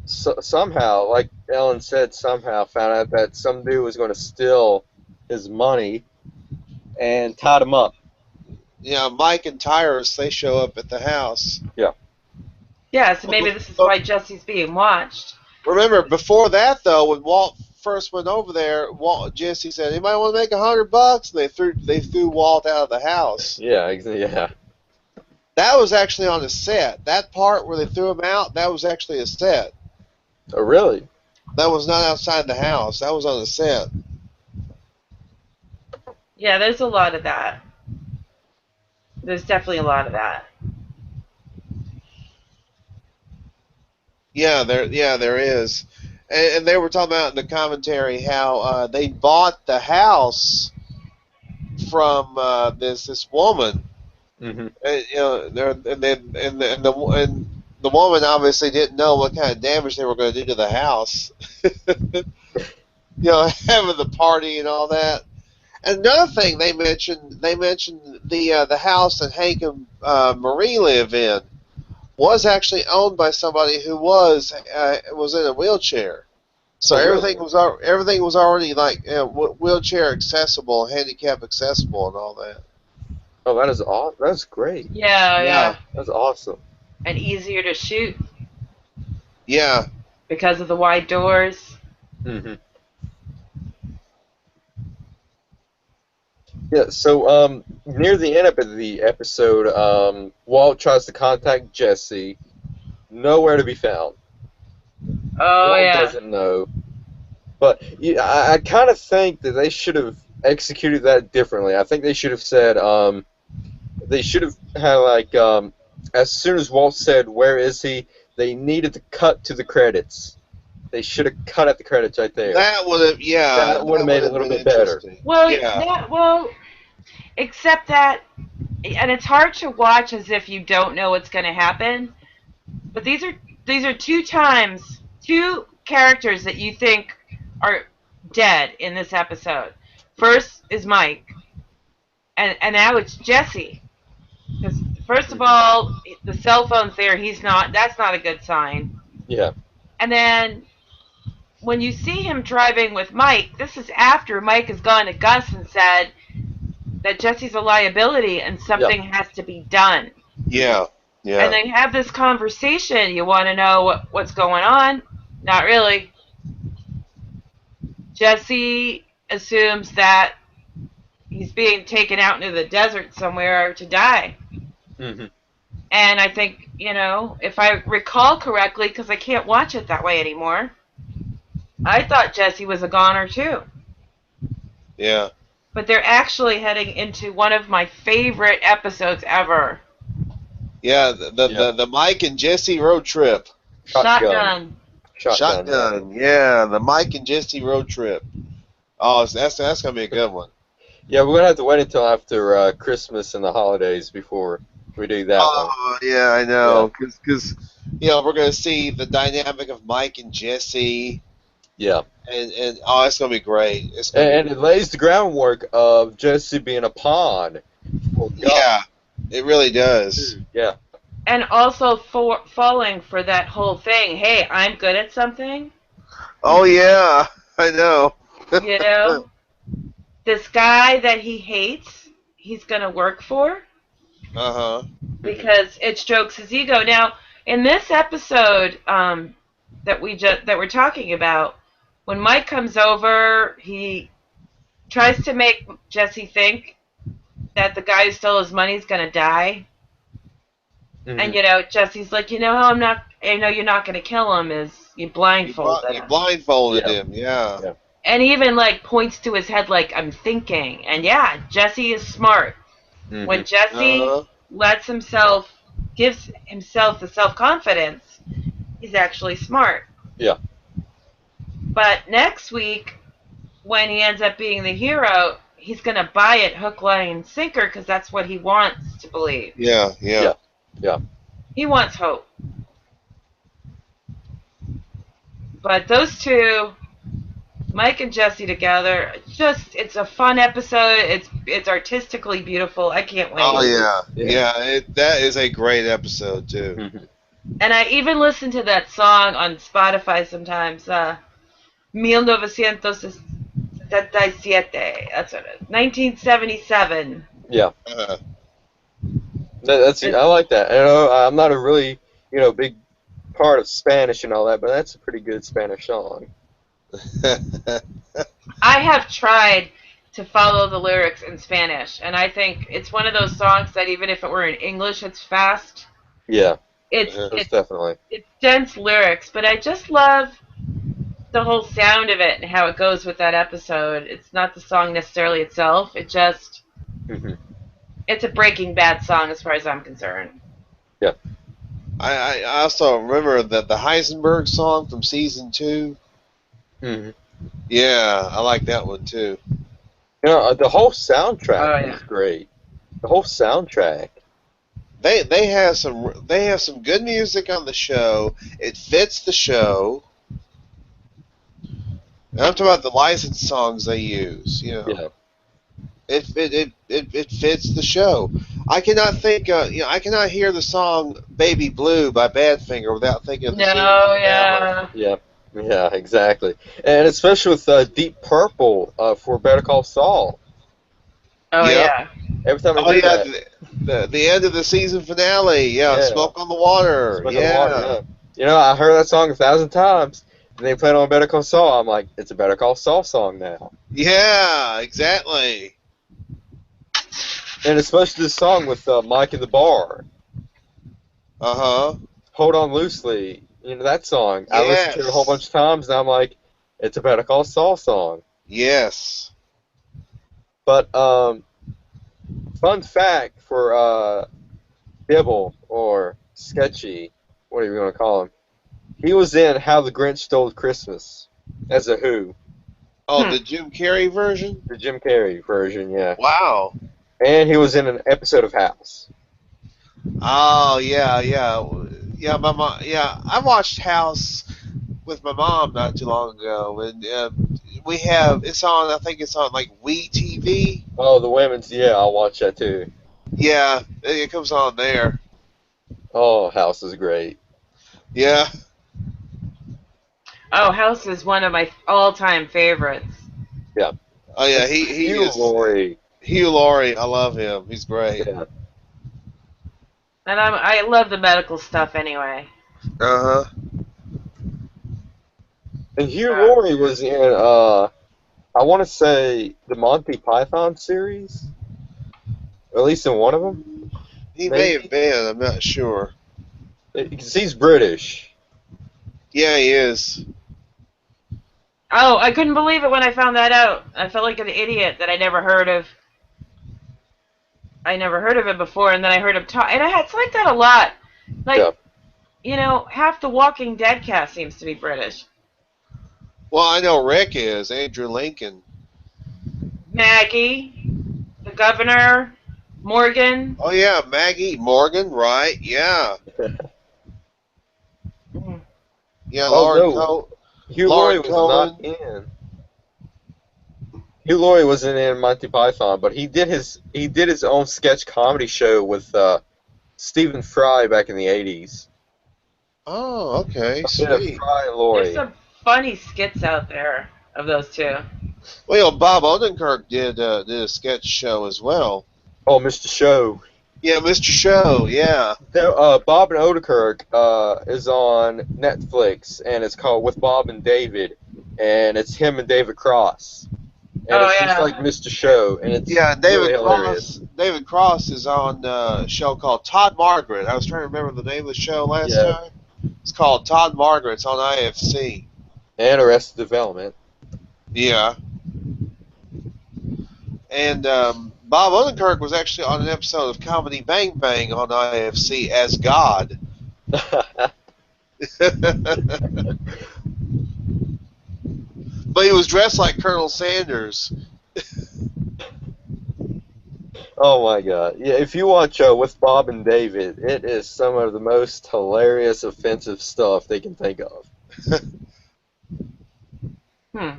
somehow, like Ellen said, somehow found out that some dude was going to steal his money and tied him up.
Yeah, Mike and Tyrus, they show up at the house.
Yeah.
Yeah, so maybe this is why Jesse's being watched.
Remember, before that, though, when Walt first went over there, Jesse said, "Anybody want to make $100?" And they threw Walt out of the house.
Yeah. Yeah.
That was actually on a set. That part where they threw him out, that was actually a set.
Oh, really?
That was not outside the house. That was on a set.
Yeah, there's a lot of that. There's definitely a lot of that.
There is. And they were talking about in the commentary how they bought the house from this woman.
Mm-hmm.
And the woman obviously didn't know what kind of damage they were going to do to the house. Having the party and all that. And another thing they mentioned the house that Hank and Marie live in was actually owned by somebody who was in a wheelchair. So
Oh, really?
everything was already like wheelchair accessible, handicap accessible, and all that.
Oh, that is awesome. That's great.
Yeah,
Yeah,
yeah.
That's awesome.
And easier to shoot
yeah,
because of the wide doors.
Mm-hmm. Yeah. So, near the end of the episode, Walt tries to contact Jesse. Nowhere to be found.
Oh,
Walt
yeah.
doesn't know. But yeah, I kind of think that they should have executed that differently. I think they should have said, they should have had like, as soon as Walt said, "Where is he?" They needed to cut to the credits. They should have cut at the credits right there.
that would have
That would have made it a little
been
bit better.
interesting.
Well,
Yeah,
except that, and it's hard to watch as if you don't know what's going to happen. But these are two characters that you think are dead in this episode. First is Mike, and now it's Jesse. Because first of all, the cell phone's there. He's not. That's not a good sign.
Yeah.
And then when you see him driving with Mike, this is after Mike has gone to Gus and said that Jesse's a liability and something has to be done.
yeah,
And they have this conversation. You want to know what's going on? Not really. Jesse assumes that he's being taken out into the desert somewhere to die.
Mm-hmm.
And I think, if I recall correctly, because I can't watch it that way anymore, I thought Jesse was a goner too.
yeah.
But they're actually heading into one of my favorite episodes ever.
Yeah, the Mike and Jesse road trip.
Shotgun.
Shotgun. Yeah, the Mike and Jesse road trip. Oh, that's gonna be a good one.
Yeah, we're gonna have to wait until after Christmas and the holidays before we do that one.
Oh, yeah, I know. Because we're gonna see the dynamic of Mike and Jesse.
Yeah.
And it's gonna be great.
And it lays the groundwork of Jesse being a pawn.
Yeah, it really does.
Yeah.
And also falling for that whole thing. Hey, I'm good at something.
Oh yeah, I know.
This guy that he hates, he's gonna work for. Because it strokes his ego. Now, in this episode that we're talking about, when Mike comes over, he tries to make Jesse think that the guy who stole his money is gonna die. Mm-hmm. And Jesse's like, how I know you're not gonna kill him. Is you blindfolded him?
You blindfolded him, yeah.
And he even points to his head like, I'm thinking. And yeah, Jesse is smart. Mm-hmm. When Jesse gives himself the self-confidence, he's actually smart.
Yeah.
But next week, when he ends up being the hero, he's going to buy it hook, line, and sinker because that's what he wants to believe.
Yeah.
He wants hope. But those two, Mike and Jesse together, it's a fun episode. It's artistically beautiful. I can't wait.
Oh yeah. That is a great episode too.
Mm-hmm.
And I even listen to that song on Spotify sometimes. 1977. That's what it is. 1977.
Yeah. I like that. I'm not a really big part of Spanish and all that, but that's a pretty good Spanish song.
I have tried to follow the lyrics in Spanish. And I think it's one of those songs that even if it were in English, it's fast.
Yeah,
It's
most
it's
definitely.
it's dense lyrics, but I just love the whole sound of it and how it goes with that episode. It's not the song necessarily itself.
Hmm.
It's a Breaking Bad song as far as I'm concerned.
Yeah.
I also remember that the Heisenberg song from season 2.
Hmm.
Yeah, I like that one too.
The whole soundtrack
Oh yeah.
is great. The whole soundtrack.
They have some good music on the show. It fits the show. And I'm talking about the licensed songs they use.
Yeah.
It fits the show. I cannot think. I cannot hear the song "Baby Blue" by Badfinger without thinking of the season
No,
finale.
yeah.
Yeah. Yeah, exactly. And especially with Deep Purple for Better Call Saul.
Oh
Yep.
yeah.
Every time I
Oh
hear
yeah,
that,
the end of the season finale. Yeah,
yeah,
smoke on the water.
Smoke on the Water,
Yeah,
yeah. I heard that song 1,000 times, and they play it on Better Call Saul. I'm like, it's a Better Call Saul song now.
yeah, exactly.
And especially this song with Mike in the bar,
Uh huh.
Hold On Loosely. That song. I listened to it a whole bunch
Yes.
of times, and I'm like, it's a Better Call Saul song.
Yes.
But fun fact for Dibble or Sketchy, whatever you want to call him, he was in How the Grinch Stole Christmas as a Who,
Oh,
Hmm.
the Jim Carrey version.
the Jim Carrey version, yeah.
Wow.
And he was in an episode of House.
Oh yeah, yeah, yeah. My mom. Yeah, I watched House with my mom not too long ago, and we have it's on. I think it's on like Wii TV.
Oh, the women's, yeah, I'll watch that too.
Yeah, it comes on there.
Oh, House is great.
Yeah.
Oh, House is one of my all-time favorites.
Yeah.
Oh yeah.
It's
He
Hugh
is
Laurie.
Hugh Laurie. I love him. He's great.
Yeah.
And I love the medical stuff anyway.
Uh huh.
And Hugh
Uh,
Laurie was in I want to say the Monty Python series, or at least in one of them,
He may have
maybe.
been. I'm not sure.
Because he's British.
Yeah, he is.
oh, I couldn't believe it when I found that out. I felt like an idiot that I never heard of. I never heard of it before, and then I heard him talk. And it's like that a lot.
Yeah.
Like, half the Walking Dead cast seems to be British.
Well, I know Rick is Andrew Lincoln.
Maggie, the governor, Morgan.
Oh yeah, Maggie Morgan. Right. Yeah.
Mhm.
Yeah.
Oh no, Hugh Laurie
Lauren
was not
Cohen.
in. Hugh Laurie wasn't in Monty Python, but he did his own sketch comedy show with Stephen Fry back in the '80s.
Oh, okay,
A bit of
sweet.
Fry and
There's
Laurie.
some funny skits out there of those two.
Well, Bob Odenkirk did a sketch show as well.
Oh, Mr. Show.
Yeah, Mr. Show. Yeah.
Bob and Odenkirk is on Netflix, and it's called With Bob and David, and it's him and David Cross, and
Oh
it's just like
yeah.
Mr. Show, and it's
Yeah,
really hilarious.
David Cross is on a show called Todd Margaret. I was trying to remember the name of the show last
Yeah,
time. It's called Todd Margaret. It's on IFC.
and Arrested Development.
Yeah. And Bob Odenkirk was actually on an episode of Comedy Bang Bang on IFC as God. But he was dressed like Colonel Sanders.
Oh my God! Yeah, if you watch With Bob and David, it is some of the most hilarious, offensive stuff they can think of.
Hmm.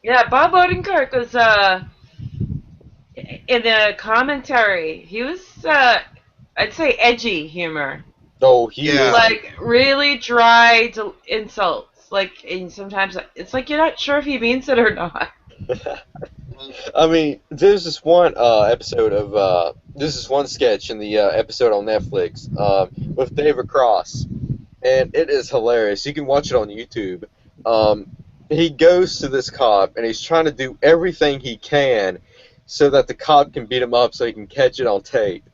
Yeah, Bob Odenkirk was in the commentary. He was I'd say edgy humor.
Oh, he
Yeah.
is.
Like really dry insults. Like and sometimes it's like you're not sure if he means it or not.
I mean, there's this one episode of there's this one sketch in the episode on Netflix with David Cross, and it is hilarious. You can watch it on YouTube. Um, he goes to this cop, and he's trying to do everything he can so that the cop can beat him up so he can catch it on tape.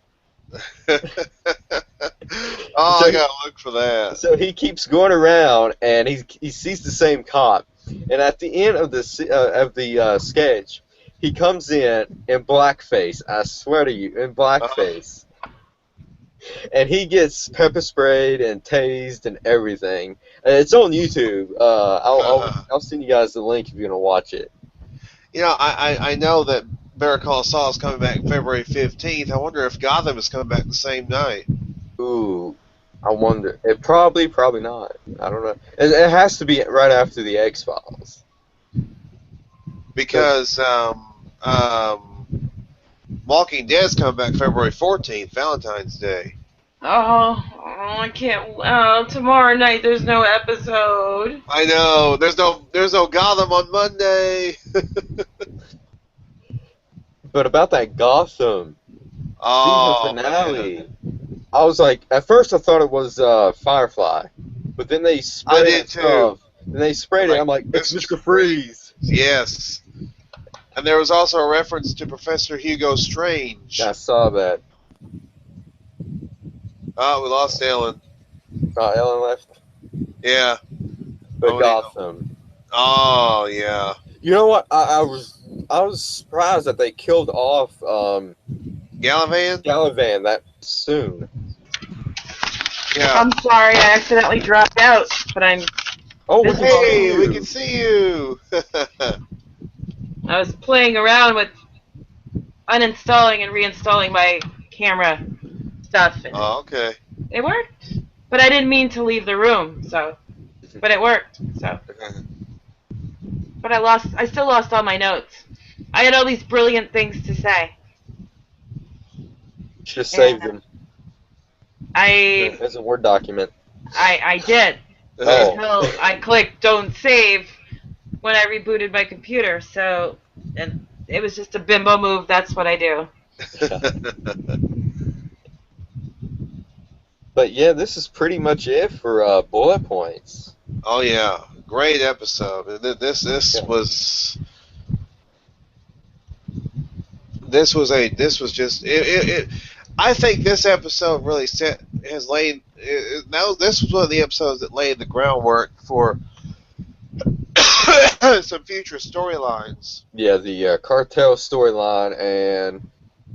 Oh,
So
I
he,
gotta look for that.
so he keeps going around, and he sees the same cop, and at the end of the sketch, he comes in blackface. I swear to you, in
Uh,
blackface, and he gets pepper sprayed and tased and everything. It's on YouTube. I'll send you guys the link if you're gonna watch it.
I know that Better Call Saul is coming back February 15th. I wonder if Gotham is coming back the same night.
Ooh, I wonder. It probably not. I don't know. It has to be right after the X Files.
Because Walking Dead's coming back February 14th, Valentine's Day.
I can't. Oh, tomorrow night there's no episode.
I know. There's no Gotham on Monday.
But about that Gotham season
Oh
finale,
man,
I was like, at first I thought it was Firefly, but then they
I
sprayed
did
it
too.
stuff. Then they sprayed it.
Like,
I'm like, it's
Mr.
Mr. Freeze.
Yes. And there was also a reference to Professor Hugo Strange.
I saw that.
Oh, we lost Ellen.
Ellen left,
Yeah.
but
Oh,
Gotham.
Oh, yeah.
You know what? I was surprised that they killed off
Gallivan?
Gallivan that soon.
Yeah.
I'm sorry, I accidentally dropped out, but
Oh, we
This
can
is-
see
Hey,
you.
we can see you.
I was playing around with uninstalling and reinstalling my camera stuff, and
Oh, okay.
it worked. But I didn't mean to leave the room, but it worked. But I still lost all my notes. I had all these brilliant things to say.
Should have saved them
I
as a Word document.
I did
Oh.
until I clicked don't save when I rebooted my computer. So, and it was just a bimbo move. That's what I do.
But yeah, this is pretty much it for bullet points.
Oh yeah, great episode. This
Yeah.
was just it. I think this episode really has laid. This was one of the episodes that laid the groundwork for some future storylines.
Yeah, the cartel storyline and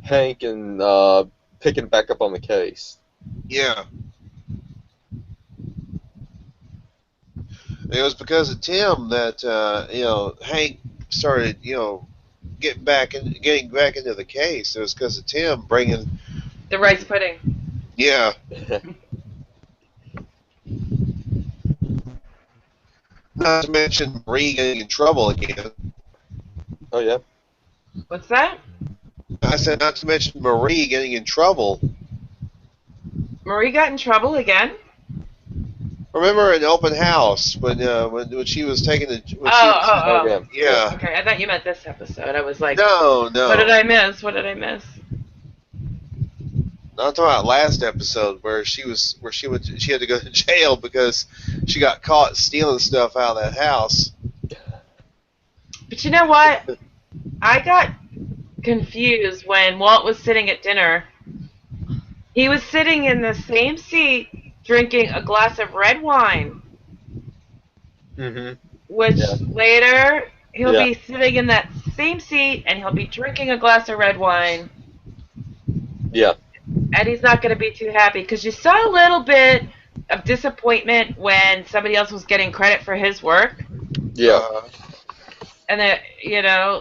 Hank and picking back up on the case.
Yeah. It was because of Tim that Hank started getting back into the case. It was because of Tim bringing
The rice pudding.
yeah. Not to mention Marie getting in trouble again.
Oh yeah.
What's that?
I said not to mention Marie getting in trouble.
Marie got in trouble again?
Remember in Open House when she was taking the
Oh yeah.
yeah.
Okay, I thought you meant this episode. I was like,
No.
what did I miss? What did I miss?
I'm talking about last episode where she had to go to jail because she got caught stealing stuff out of that house.
But you know what? I got confused when Walt was sitting at dinner. He was sitting in the same seat drinking a glass of red wine,
Mhm.
which
Yeah.
later he'll
Yeah.
be sitting in that same seat and he'll be drinking a glass of red wine,
Yeah.
and he's not going to be too happy because you saw a little bit of disappointment when somebody else was getting credit for his work,
Yeah.
and then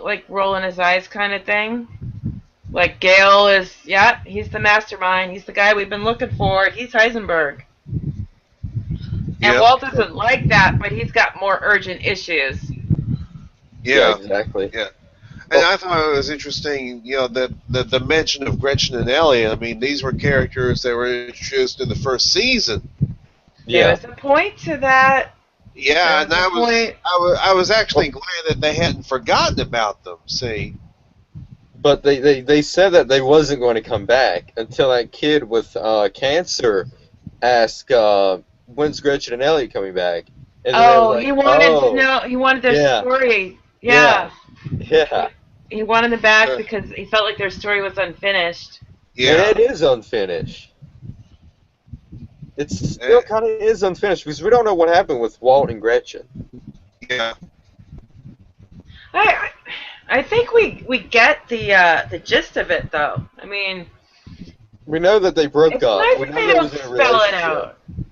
like rolling his eyes kind of thing. Like Gale is, he's the mastermind. He's the guy we've been looking for. He's Heisenberg. And
Yep.
Walt doesn't like that, but he's got more urgent issues.
Yeah.
Exactly.
Yeah. And I thought it was interesting, that the mention of Gretchen and Elliot. I mean, these were characters that were introduced in the first season.
There
Yeah.
was a point to that.
Yeah, and
There was a point.
I was actually glad that they hadn't forgotten about them. See.
But they said that they wasn't going to come back until that kid with cancer asked, when's Gretchen and Elliot coming back? And then I was
Oh,
like,
he wanted to
oh,
know. He wanted their
yeah,
story.
yeah,
Yeah.
yeah.
He wanted them back
Uh,
because he felt like their story was unfinished.
And
yeah.
it is unfinished. It
Uh,
still kind of is unfinished because we don't know what happened with Walt and Gretchen.
yeah.
I I think we get the gist of it though. I mean,
We know that they broke
it's
up.
nice
We
that
know
they
they
don't
was in a
spell it
relationship.
out. That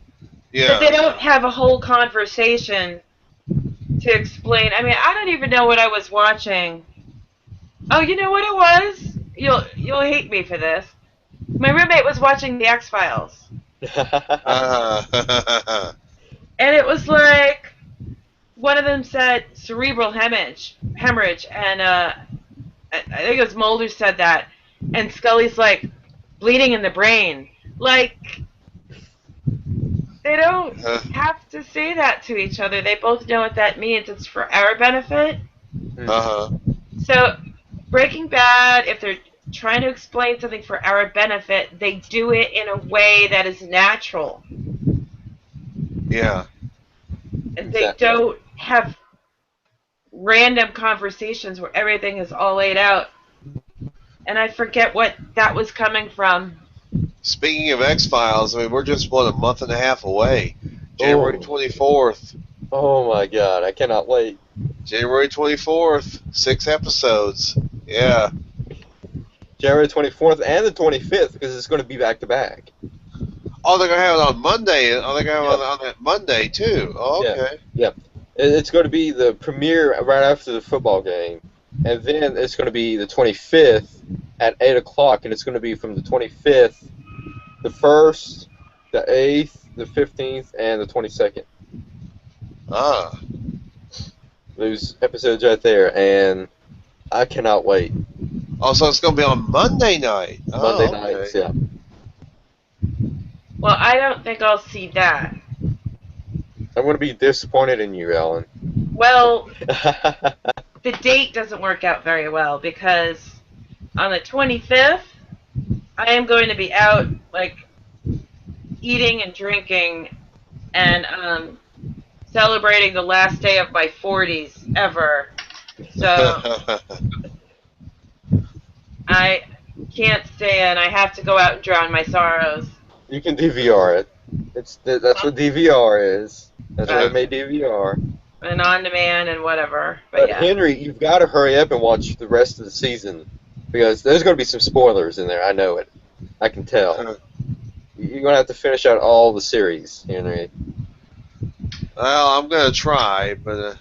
Yeah.
they don't have a whole conversation to explain. I mean, I don't even know what I was watching. Oh, you know what it was? You'll hate me for this. My roommate was watching the X Files,
Uh,
and it was like one of them said cerebral hemorrhage, and I think it was Mulder said that, and Scully's like bleeding in the brain. Like they don't have to say that to each other. They both know what that means. It's for our benefit.
Mhm.
uh-huh.
So Breaking Bad, if they're trying to explain something for our benefit, they do it in a way that is natural.
Yeah.
They
Exactly.
don't have random conversations where everything is all laid out. And I forget what that was coming from.
Speaking of X Files, I mean, we're just a month and a half away. January
Oh,
24th.
oh my God! I cannot wait.
January 24th. 6 episodes. Yeah.
January 24th and the 25th because it's going to be back to back.
Oh, they're gonna have it on Monday. Oh, they're gonna have
Yep.
it on that Monday too. Oh,
Yeah.
okay.
Yeah. It's going to be the premiere right after the football game, and then it's going to be the 25th at 8 o'clock, and it's going to be from the 25th, the 1st, the 8th, the 15th, and the 22nd.
Ah.
Those episodes right there, and I cannot wait.
Oh, so it's gonna be on Monday night.
Monday
Oh, okay.
nights, yeah.
Well, I don't think I'll see that.
I'm going to be disappointed in you, Ellen.
Well, the date doesn't work out very well because on the 25th, I am going to be out, like, eating and drinking and celebrating the last day of my 40s ever. So I can't stay in. I have to go out and drown my sorrows.
You can DVR it. That's what DVR is. That's why they
But
made DVR.
and on demand and whatever. But
But
yeah.
Henry, you've got to hurry up and watch the rest of the season because there's going to be some spoilers in there. I know it. I can tell. You're going to have to finish out all the series, Henry,
Well, I'm gonna try, but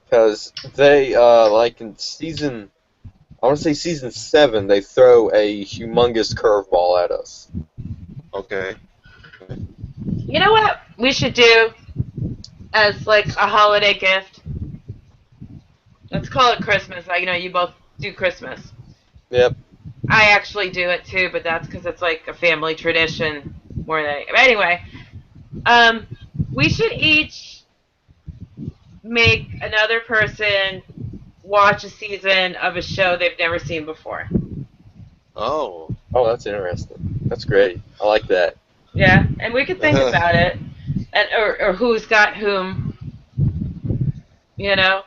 because they like in season. I want to say season 7. They throw a humongous curveball at us.
okay.
You know what we should do as like a holiday gift? Let's call it Christmas. You know, you both do Christmas.
Yep.
I actually do it too, but that's because it's like a family tradition more than anything. Anyway, um, we should each make another person watch a season of a show they've never seen before.
Oh.
Oh, that's interesting. That's great. I like that.
Yeah, and we could think about it, and or who's got whom. You know.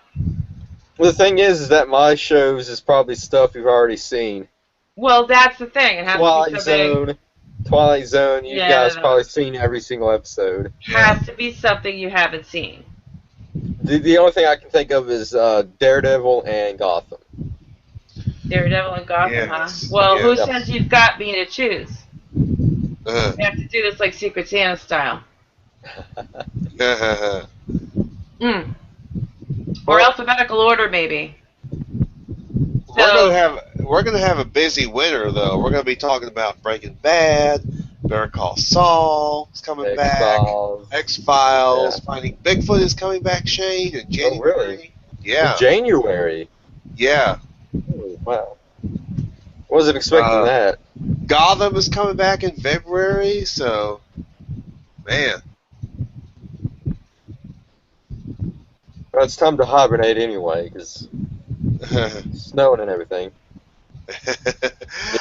Well, the thing is that my shows is probably stuff you've already seen.
Well, that's the thing. It has to be something.
Twilight Zone. You
Yeah,
guys
no.
probably seen every single episode.
Has to be something you haven't seen.
The only thing I can think of is Daredevil and Gotham.
Daredevil and Gotham,
Yes.
huh? Well, who
Yes.
says you've got me to choose?
Uh,
We have to do this like Secret Santa style. Mm. Or
Well,
alphabetical order, maybe.
we're gonna have a busy winter though. We're gonna be talking about Breaking Bad, Better Call Saul is coming back,
X-Files.
X Files,
Yeah.
Finding Bigfoot is coming back, Shane, in January.
Oh, really?
Yeah.
In January.
Yeah.
Oh, wow. Wasn't expecting that.
Gotham is coming back in February, so man.
Well, it's time to hibernate anyway, because snowing and everything.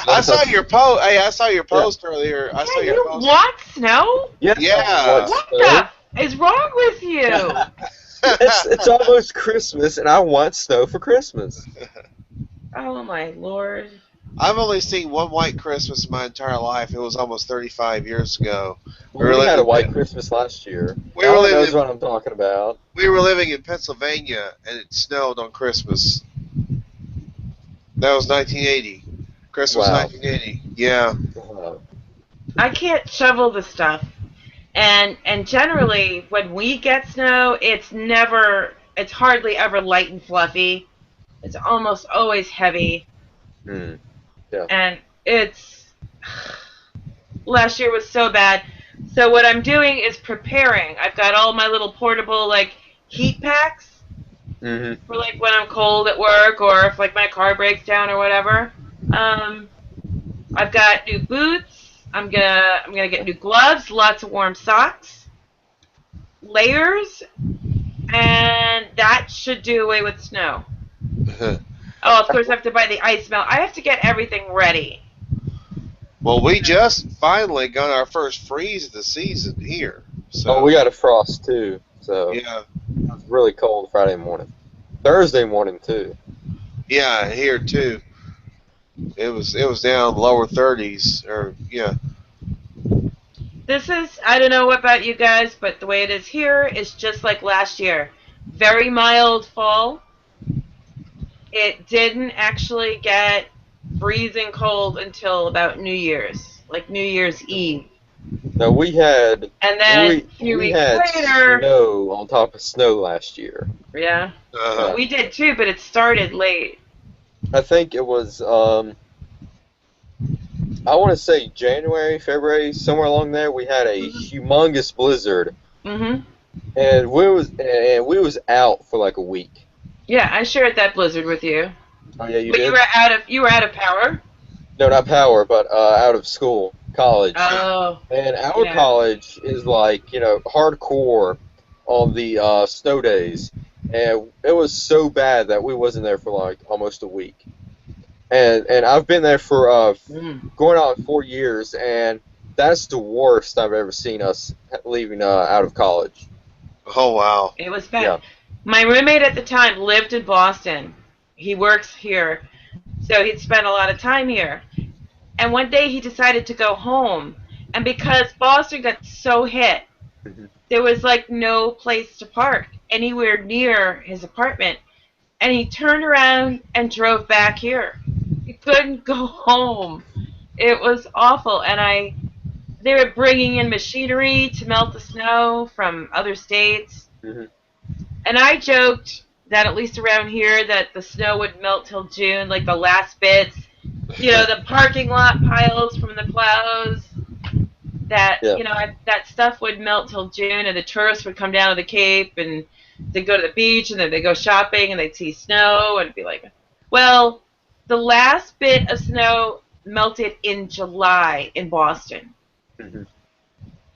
I saw your post. Hey, I saw your post earlier. I saw
Yeah,
your
you
post.
want snow?
Yeah.
Yeah.
What the? is wrong with you?
It's almost Christmas, and I want snow for Christmas.
Oh my lord.
I've only seen one white Christmas in my entire life. It was almost 35 years ago. We
Well,
were
we had a
living
white
in,
Christmas last year.
we were
Alan
living
knows
in,
what I'm talking about.
we were living in Pennsylvania, and it snowed on Christmas. That was 1980. Christmas
Wow.
1980. Yeah.
Uh,
I can't shovel the stuff. And generally when we get snow, it's hardly ever light and fluffy. It's almost always heavy.
hmm, yeah.
And it's last year was so bad. So what I'm doing is preparing. I've got all my little portable like heat packs
Hmm.
for like when I'm cold at work or if like my car breaks down or whatever. Um, I've got new boots. I'm gonna get new gloves, lots of warm socks, layers, and that should do away with snow. Oh, of course I have to buy the ice melt. I have to get everything ready.
Well, we just finally got our first freeze of the season here.
Oh,
So,
we got a frost too, so
yeah.
it was really cold Friday morning. Thursday morning too.
Yeah, here too. It was down lower 30s or yeah.
This is, I don't know about you guys, but the way it is here is just like last year. Very mild fall. It didn't actually get freezing cold until about New Year's, like New Year's Eve.
No, we had
And then
we
a few
we
weeks
had
later,
snow on top of snow last year.
yeah,
Uh-huh.
Yeah.
we did too, but it started late.
I think it was I want to say January, February, somewhere along there. We had a humongous blizzard,
Mhm.
and we was out for like a week.
Yeah, I shared that blizzard with you.
Oh yeah, you
But
did?
you were out of power.
No, not power, but out of school, college.
Oh,
And our
yeah.
college is like, hardcore on the snow days. And it was so bad that we wasn't there for like almost a week. And I've been there for
Mm.
going on 4 years, and that's the worst I've ever seen us leaving out of college.
Oh wow.
It was
Yeah.
bad. My roommate at the time lived in Boston. He works here, so he'd spent a lot of time here. And one day he decided to go home. And because Boston got so hit,
Mhm.
there was like no place to park anywhere near his apartment. And he turned around and drove back here. He couldn't go home. It was awful. They were bringing in machinery to melt the snow from other states.
Mhm.
And I joked that at least around here that the snow would melt till June, like the last bits. The parking lot piles from the plows.
Yeah.
That stuff would melt till June, and the tourists would come down to the Cape, and they'd go to the beach, and then they'd go shopping, and they'd see snow, and it'd be like, well, the last bit of snow melted in July in Boston.
Mhm.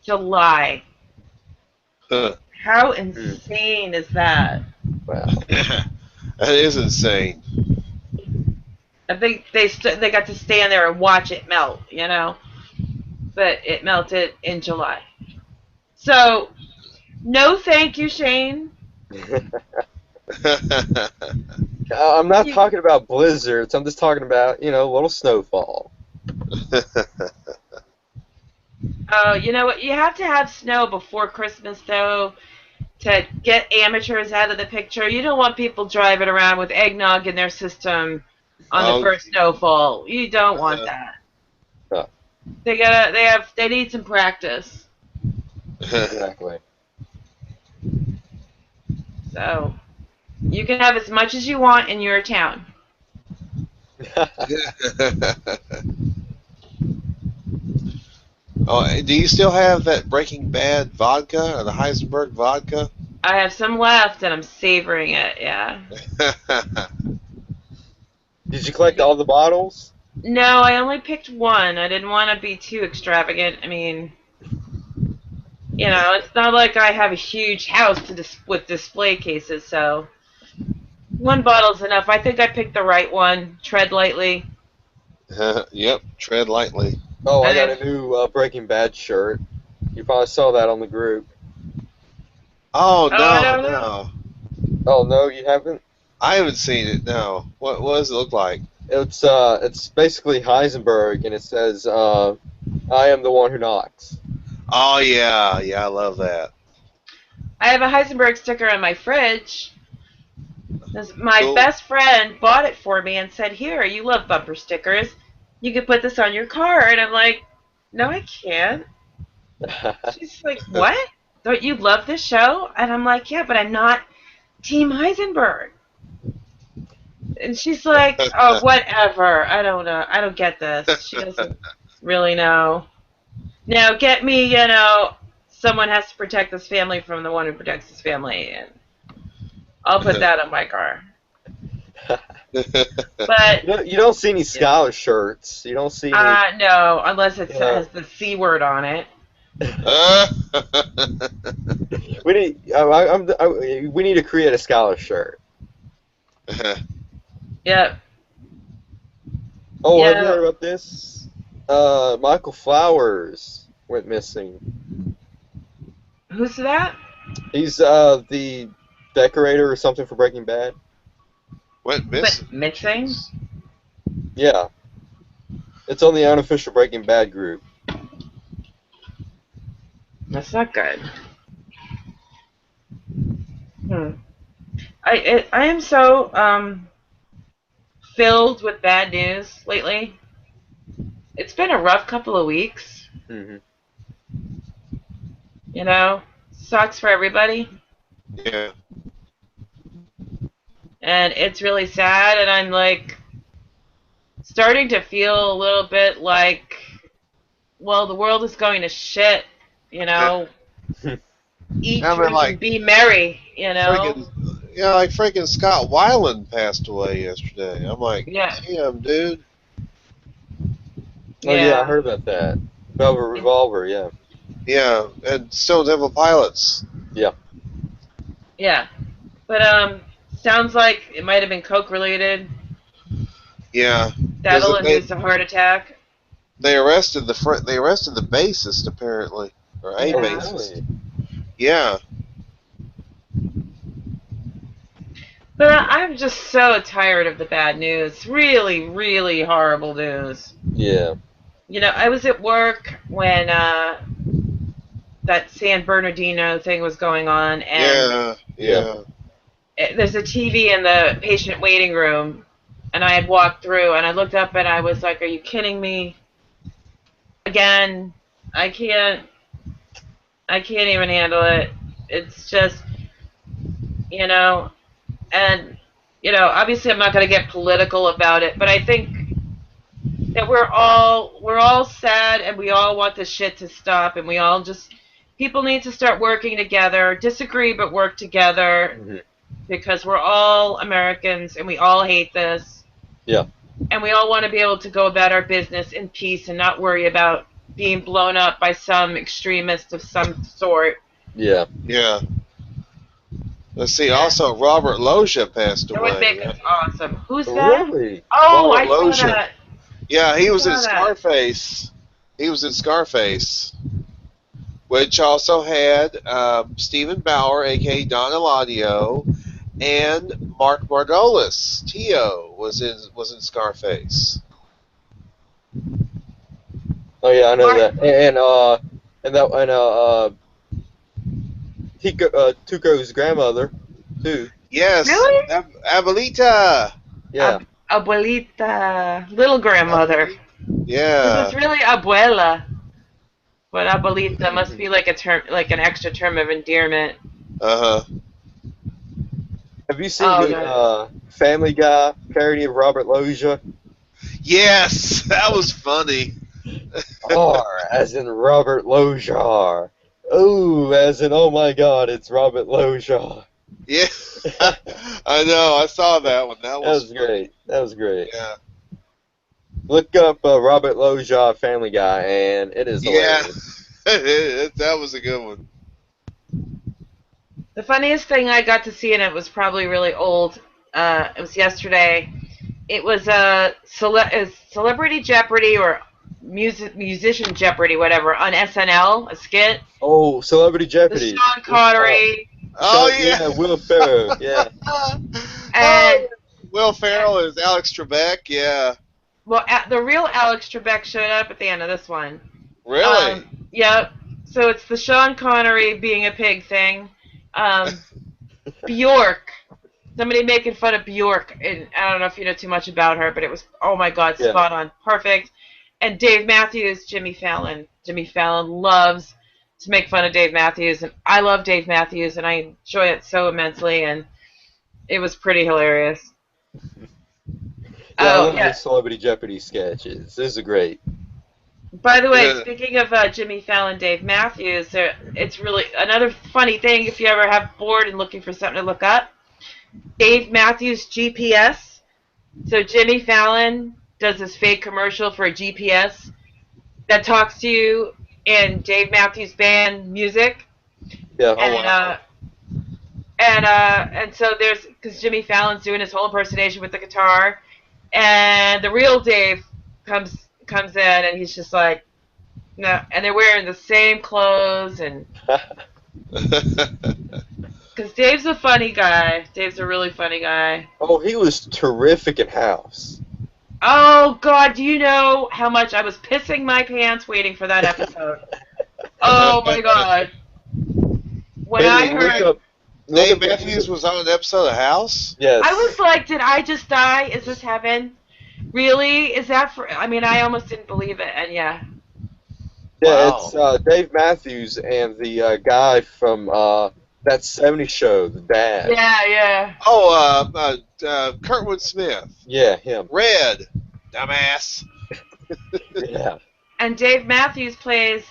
July.
Huh.
How
Mm.
insane is that?
Wow.
That is insane.
I think they got to stand there and watch it melt. But it melted in July. So, no thank you, Shane.
I'm not
You,
talking about blizzards. I'm just talking about, a little snowfall.
oh, you know what? You have to have snow before Christmas, though, to get amateurs out of the picture. You don't want people driving around with eggnog in their system on the
Oh,
first snowfall. You don't want
uh,
that.
Yeah,
They need some practice.
exactly.
So, you can have as much as you want in your town.
oh, do you still have that Breaking Bad vodka or the Heisenberg vodka?
I have some left, and I'm savoring it. Yeah.
Did you collect all the bottles?
No, I only picked one. I didn't want to be too extravagant. I mean, it's not like I have a huge house with display cases, so one bottle's enough. I think I picked the right one. Tread lightly.
Yep, tread lightly.
Oh, I
And
got
if
a new Breaking Bad shirt. You probably saw that on the group.
Oh
Oh, I
no,
don't know.
no,
Oh no, you haven't?
I haven't seen it. No, what does it look like?
It's basically Heisenberg, and it says, "I am the one who knocks."
Oh yeah, yeah, I love that.
I have a Heisenberg sticker on my fridge. My
Cool.
best friend bought it for me and said, "Here, you love bumper stickers. You could put this on your car." And I'm like, "No, I can't." She's like, "What? Don't you love this show?" And I'm like, "Yeah, but I'm not Team Heisenberg." And she's like, "Oh, whatever. I don't know. I don't get this." She doesn't really know. Now, get me, someone has to protect this family from the one who protects this family, and I'll put that on my car. But
You don't see any Scholar shirts. You don't see any.
no, unless it
Uh,
has the C word on it.
we need. We need to create a Scholar shirt.
Yep.
Oh, have you
Yeah.
heard about this? Michael Flowers went missing.
Who's that?
He's the decorator or something for Breaking Bad.
Went
But
missing.
missing?
Jeez.
Yeah, it's on the unofficial Breaking Bad group.
That's not good. Hmm. I am so filled with bad news lately. It's been a rough couple of weeks.
Hmm.
You know, sucks for everybody,
Yeah.
and it's really sad. And I'm like starting to feel a little bit like, well, the world is going to shit. You know, eat,
I mean,
drink, and
like
be merry. You know.
freaking, like freaking Scott Weiland passed away yesterday. I'm like,
Yeah.
damn, dude.
Oh yeah, I
Yeah.
heard about that. Velvet Revolver. Yeah.
Yeah, and Stone Temple Pilots.
Yeah.
Yeah. But sounds like it might have been coke related.
Yeah, because
That'll induce a heart attack.
they arrested they arrested the bassist apparently, or a
Oh
Yeah.
bassist.
really?
Yeah,
But I'm just so tired of the bad news. Really, really horrible news.
Yeah.
I was at work when that San Bernardino thing was going on, and
yeah,
Yeah.
yeah.
there's a TV in the patient waiting room, and I had walked through, and I looked up, and I was like, "Are you kidding me? Again? I can't. I can't even handle it. It's just, you know, and obviously I'm not going to get political about it, but I think that we're all sad and we all want this shit to stop, and we all just people need to start working together, disagree but work together,
Hmm.
because we're all Americans and we all hate this,
Yeah.
and we all want to be able to go about our business in peace and not worry about being blown up by some extremist of some sort.
Yeah.
Yeah. Let's see.
Yeah,
Also, Robert Loggia passed
that would
away.
make us awesome. Who's that?
Really?
Oh,
Robert
I saw
Loggia.
that.
Yeah, he
I
was in
saw that.
Scarface. He was in Scarface, which also had Stephen Bauer, aka Don Eladio, and Mark Margolis. Tio was in Scarface.
Oh yeah, I know
Mark,
that. Tuco's grandmother too.
Yes,
really?
Abuelita.
Yeah.
Abuelita, little grandmother.
Abuelita.
Because it's
Yeah.
really abuela, but abuelita must be like a term, like an extra term of endearment.
Uh huh.
Have you seen
Oh
the
no.
Family Guy parody of Robert Loggia?
Yes, that was funny.
R as in Robert Loggia. O as in oh my God, it's Robert Loggia.
Yeah,
That
I know. I saw that one. That was
was
funny.
great. That was great.
Yeah.
Look up Robert Loggia Family Guy, and it is
Yeah.
hilarious.
That was a good one.
The funniest thing I got to see, and it was probably really old. It was yesterday. It was Celebrity Jeopardy or Musician Jeopardy, whatever, on SNL, a skit.
Oh, Celebrity
The
Jeopardy.
Sean Connery.
Oh
Yeah,
yeah.
Will Ferrell. Yeah,
Oh,
And
Will Ferrell is Alex Trebek. Yeah.
well, the real Alex Trebek showed up at the end of this one.
Really?
Yep. So it's the Sean Connery being a pig thing. Um, Bjork. Somebody making fun of Bjork, and I don't know if you know too much about her, but it was, oh my god,
yeah.
spot on, perfect. And Dave Matthews, Jimmy Fallon. Jimmy Fallon loves to make fun of Dave Matthews, and I love Dave Matthews, and I enjoy it so immensely, and it was pretty hilarious.
Yeah, I
Oh
love
yeah.
the Celebrity Jeopardy sketches. These are great.
By the way, speaking of Jimmy Fallon, Dave Matthews, it's really another funny thing if you ever have bored and looking for something to look up. Dave Matthews GPS. So Jimmy Fallon does this fake commercial for a GPS that talks to you in Dave Matthews Band music,
Yeah.
Oh
and
wow.
so there's because Jimmy Fallon's doing his whole impersonation with the guitar, and the real Dave comes in and he's just like no, and they're wearing the same clothes and because Dave's a funny guy. Dave's a really funny guy.
Oh, he was terrific in House.
Oh God, do you know how much I was pissing my pants waiting for that episode? Oh my God. When
Hey,
I
look
heard,
up. Look
Dave
up the
Matthews
music.
was on an episode of House.
I
Yes.
was like, did I just die? Is this heaven? Really? Is that for? I mean, I almost didn't believe it, and yeah.
Yeah, it's
Wow.
Dave Matthews and the guy from that '70s show, the dad.
Yeah, yeah.
Oh, Kurtwood Smith.
Yeah, him.
Red. Dumbass.
Yeah.
And Dave Matthews plays,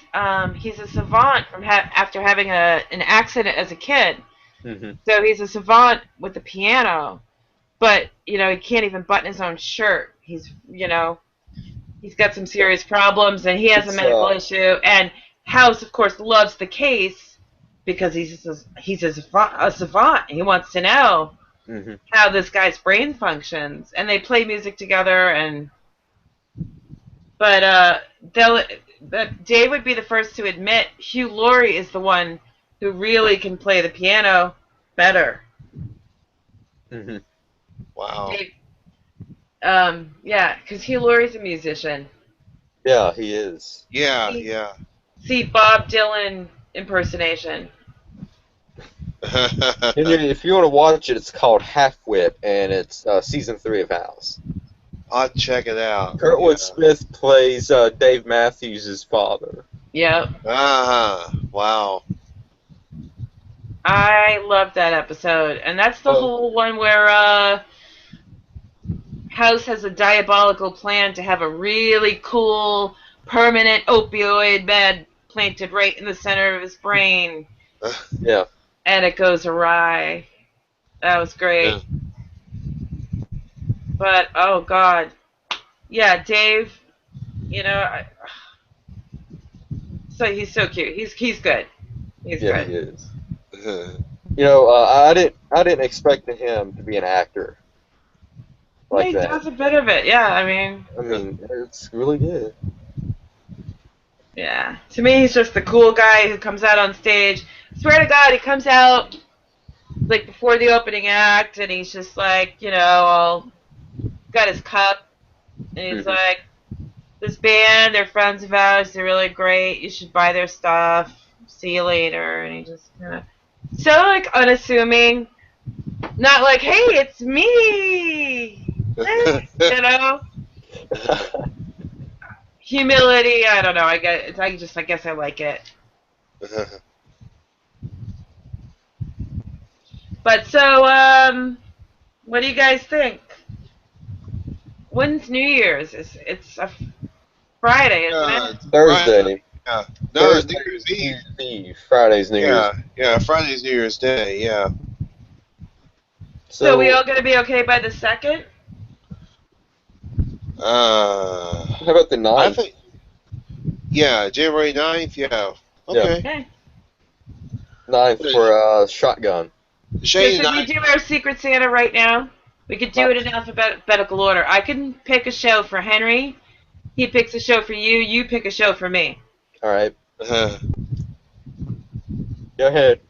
he's a savant from after having an accident as a kid.
Hmm.
So he's a savant with the piano, but, he can't even button his own shirt. He's got some serious problems, and he has a
It's
medical issue. And House, of course, loves the case because he's a savant. He wants to know
hmm
how this guy's brain functions, and they play music together. But Dave would be the first to admit Hugh Laurie is the one who really can play the piano better.
hmm
Wow.
Dave, yeah, because Hugh Laurie's a musician.
Yeah, he is.
Yeah,
See,
yeah.
see Bob Dylan impersonation.
And if you want to watch it, it's called Half Wit, and it's season 3 of House.
I'll check it out.
Kurtwood Smith plays Dave Matthews' father.
Yep.
Uh-huh. Wow.
I love that episode. And that's the whole one where House has a diabolical plan to have a really cool, permanent opioid med planted right in the center of his brain.
Yeah.
And it goes awry. That was great.
Yeah.
But, oh, God. Yeah, Dave, you know, so he's so cute. He's good. He's
Yeah,
good.
he is. I didn't expect him to be an actor
Yeah,
like
he
that.
does a bit of it. Yeah, I mean,
I mean, it's really good.
yeah. To me, he's just the cool guy who comes out on stage. Swear to God, he comes out like before the opening act, and he's just like, all got his cup, and he's
Mhm.
like, "This band, they're friends of ours. They're really great. You should buy their stuff. See you later." And he just kind of so like unassuming, not like, "Hey, it's me." you know, humility. I don't know. I guess I like it. But so, what do you guys think? When's New Year's? It's a Friday, isn't it?
It's
Thursday.
Yeah. No, it's
Thursday
New Year's
is New
Eve.
Year's Eve. Friday's New Year's.
Yeah. Friday's New Year's Day. Yeah.
So we
So,
all gonna be okay by the second?
how about the
I
9th?
think. Yeah, January 9th. Yeah. Okay.
Okay.
9th for Shotgun.
So
Shane
should
and
we
I.
do our Secret Santa right now? We could do it in alphabetical order. I can pick a show for Henry. He picks a show for you. You pick a show for me.
All right. Go ahead.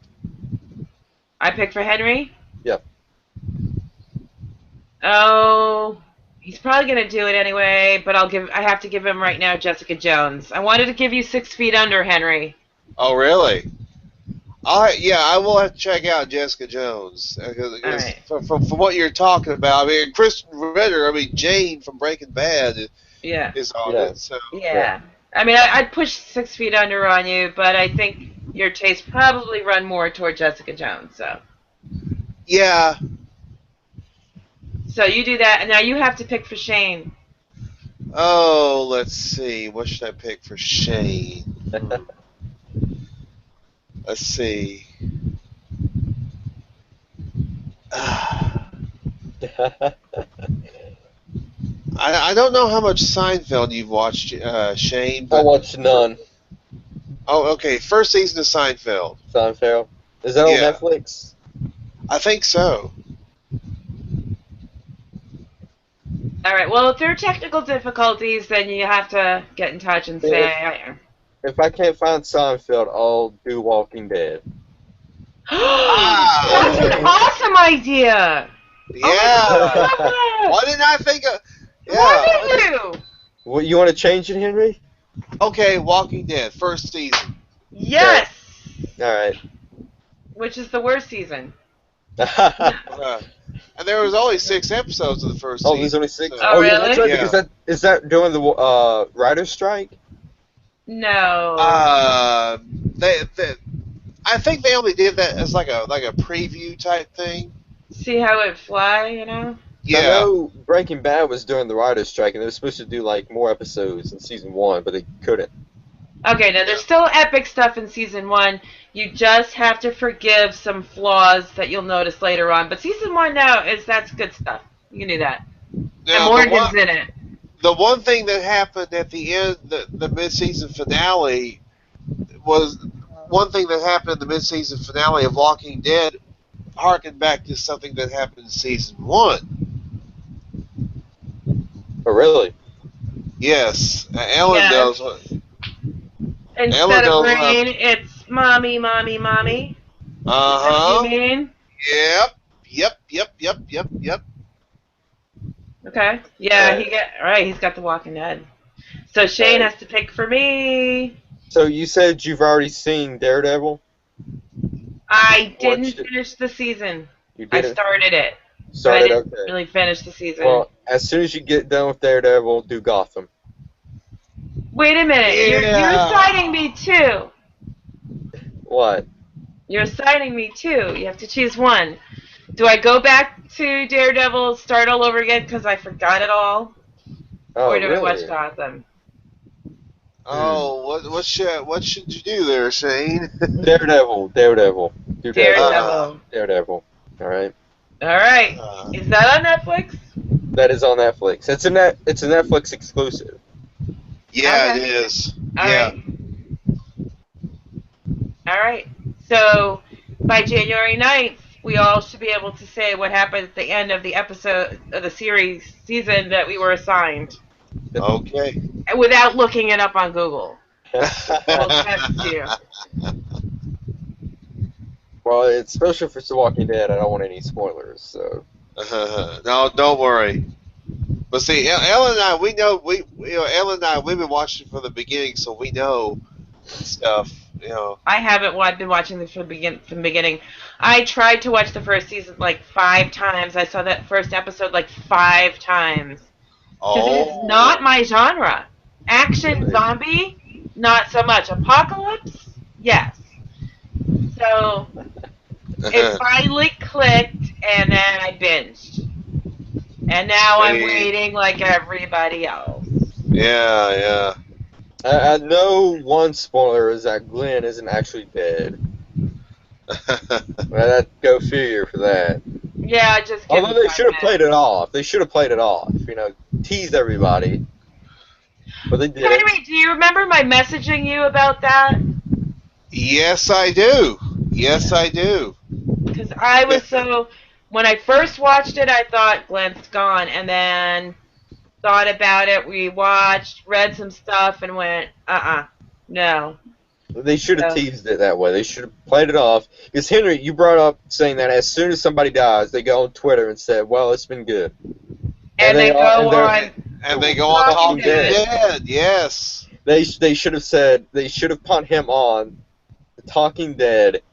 I pick for Henry?
Yeah.
Oh, he's probably gonna do it anyway, but I have to give him right now Jessica Jones. I wanted to give you 6 Feet Under, Henry.
Oh, really? Yeah, I will have to check out Jessica Jones
All
because
right.
from what you're talking about, I mean, Kristen Ritter, I mean, Jane from Breaking Bad
Yeah.
is on
Yeah.
it. So
Yeah.
Yeah. I mean, I'd push 6 Feet Under on you, but I think your taste probably run more toward Jessica Jones.
yeah.
So you do that, and now you have to pick for Shane.
Oh, let's see. What should I pick for Shane? Let's see. I don't know how much Seinfeld you've watched, Shane,
I
but
watched none.
oh, okay. First season of Seinfeld.
Seinfeld. Is that on
Yeah,
Netflix?
I think so.
All right. Well, if there are technical difficulties, then you have to get in touch and
If
say.
if I can't find Seinfeld, I'll do Walking Dead.
That's an
Ah,
awesome idea. Oh my god, I
yeah.
love that.
Why didn't I think of?
Why
Yeah.
did you?
What, you want to change it, Henry?
Okay, Walking Dead, first season.
Okay.
Yes.
All right.
Which is the worst season?
Uh, and there was only 6 episodes of the first
Oh, there's
season.
only 6.
Oh,
So,
Oh, yeah, that's right.
really?
Because
yeah.
is that during the writer's strike?
No.
Uh, they I think they only did that as like a preview type thing.
See how it fly, you know?
I
Yeah.
know Breaking Bad was during the writer's strike, and they were supposed to do like more episodes in season 1, but they couldn't.
Okay, now there's still epic stuff in season 1. You just have to forgive some flaws that you'll notice later on. But season 1 now that's good stuff. You can do that. And
Now
Morgan's in it.
the one thing that happened at the end, the mid season finale was one thing that happened in the mid season finale of Walking Dead harkened back to something that happened in season 1.
Oh, really?
Yes, Ellen
Yes.
knows what. Ellen
Instead of
knows what.
rain, it's mommy, mommy, mommy.
Uh
Is that what you
huh.
mean?
Yep. Yep. Yep. Yep. Yep. Yep.
Okay. Yeah,
Yeah.
all right, he's got the Walking Dead. So Shane
Alright.
has to pick for me.
So you said you've already seen Daredevil?
I didn't
Watched it?
finish the season.
You
I
didn't
started it, but I
started?
didn't
Okay.
really finish the season.
Well, as soon as you get done with Daredevil, do Gotham.
Wait a minute. You're
Yeah.
citing me too.
What?
You're citing me too. You have to choose one. Do I go back to Daredevil, start all over again because I forgot it all,
Oh,
or do I watch
really?
Gotham?
Hmm.
Oh, what should you do there, Shane?
Daredevil. Daredevil. Do Daredevil.
uh,
Daredevil.
Daredevil. All right.
All right.
uh,
Is that on Netflix?
That is on Netflix. It's a Netflix exclusive.
yeah, it
Okay.
is.
All
Yeah.
right. All right. So by January 9th, we all should be able to say what happened at the end of the episode of the season that we were assigned
Okay.
without looking it up on Google. We'll text you.
Well, it's especially for The Walking Dead. I don't want any spoilers. So
No, don't worry. But see, Ellen and I, we know Ellen and I, we've been watching from the beginning, so we know stuff.
I haven't been watching this from the beginning. I tried to watch the first season like 5 times. I saw that first episode like 5 times. Because it is not
Oh.
my genre. Action
really,
zombie, not so much. Apocalypse, yes. So it finally clicked, and then I binged. And now I'm
See,
waiting like everybody else.
yeah,
I know one spoiler is that Glenn isn't actually dead.
yeah.
Well, that go figure for that.
Yeah, just give
Although
me
they
5
should have played
minutes.
it off. They should have played it off. Teased everybody, but they didn't.
Henry, do you remember my messaging you about that?
Yes, I do. Yes, I do.
Because I was so. When I first watched it, I thought Glenn's gone, and then thought about it. We watched, read some stuff, and went, no.
They should have
So,
teased it that way. They should have played it off. Because Henry, you brought up saying that as soon as somebody dies, they go on Twitter and say, "Well, it's been good," and
and they go
they're
on
And they
the
go on
Talking
Talking
Dead.
Dead. Yes.
they should have said they should have put him on the Talking Dead,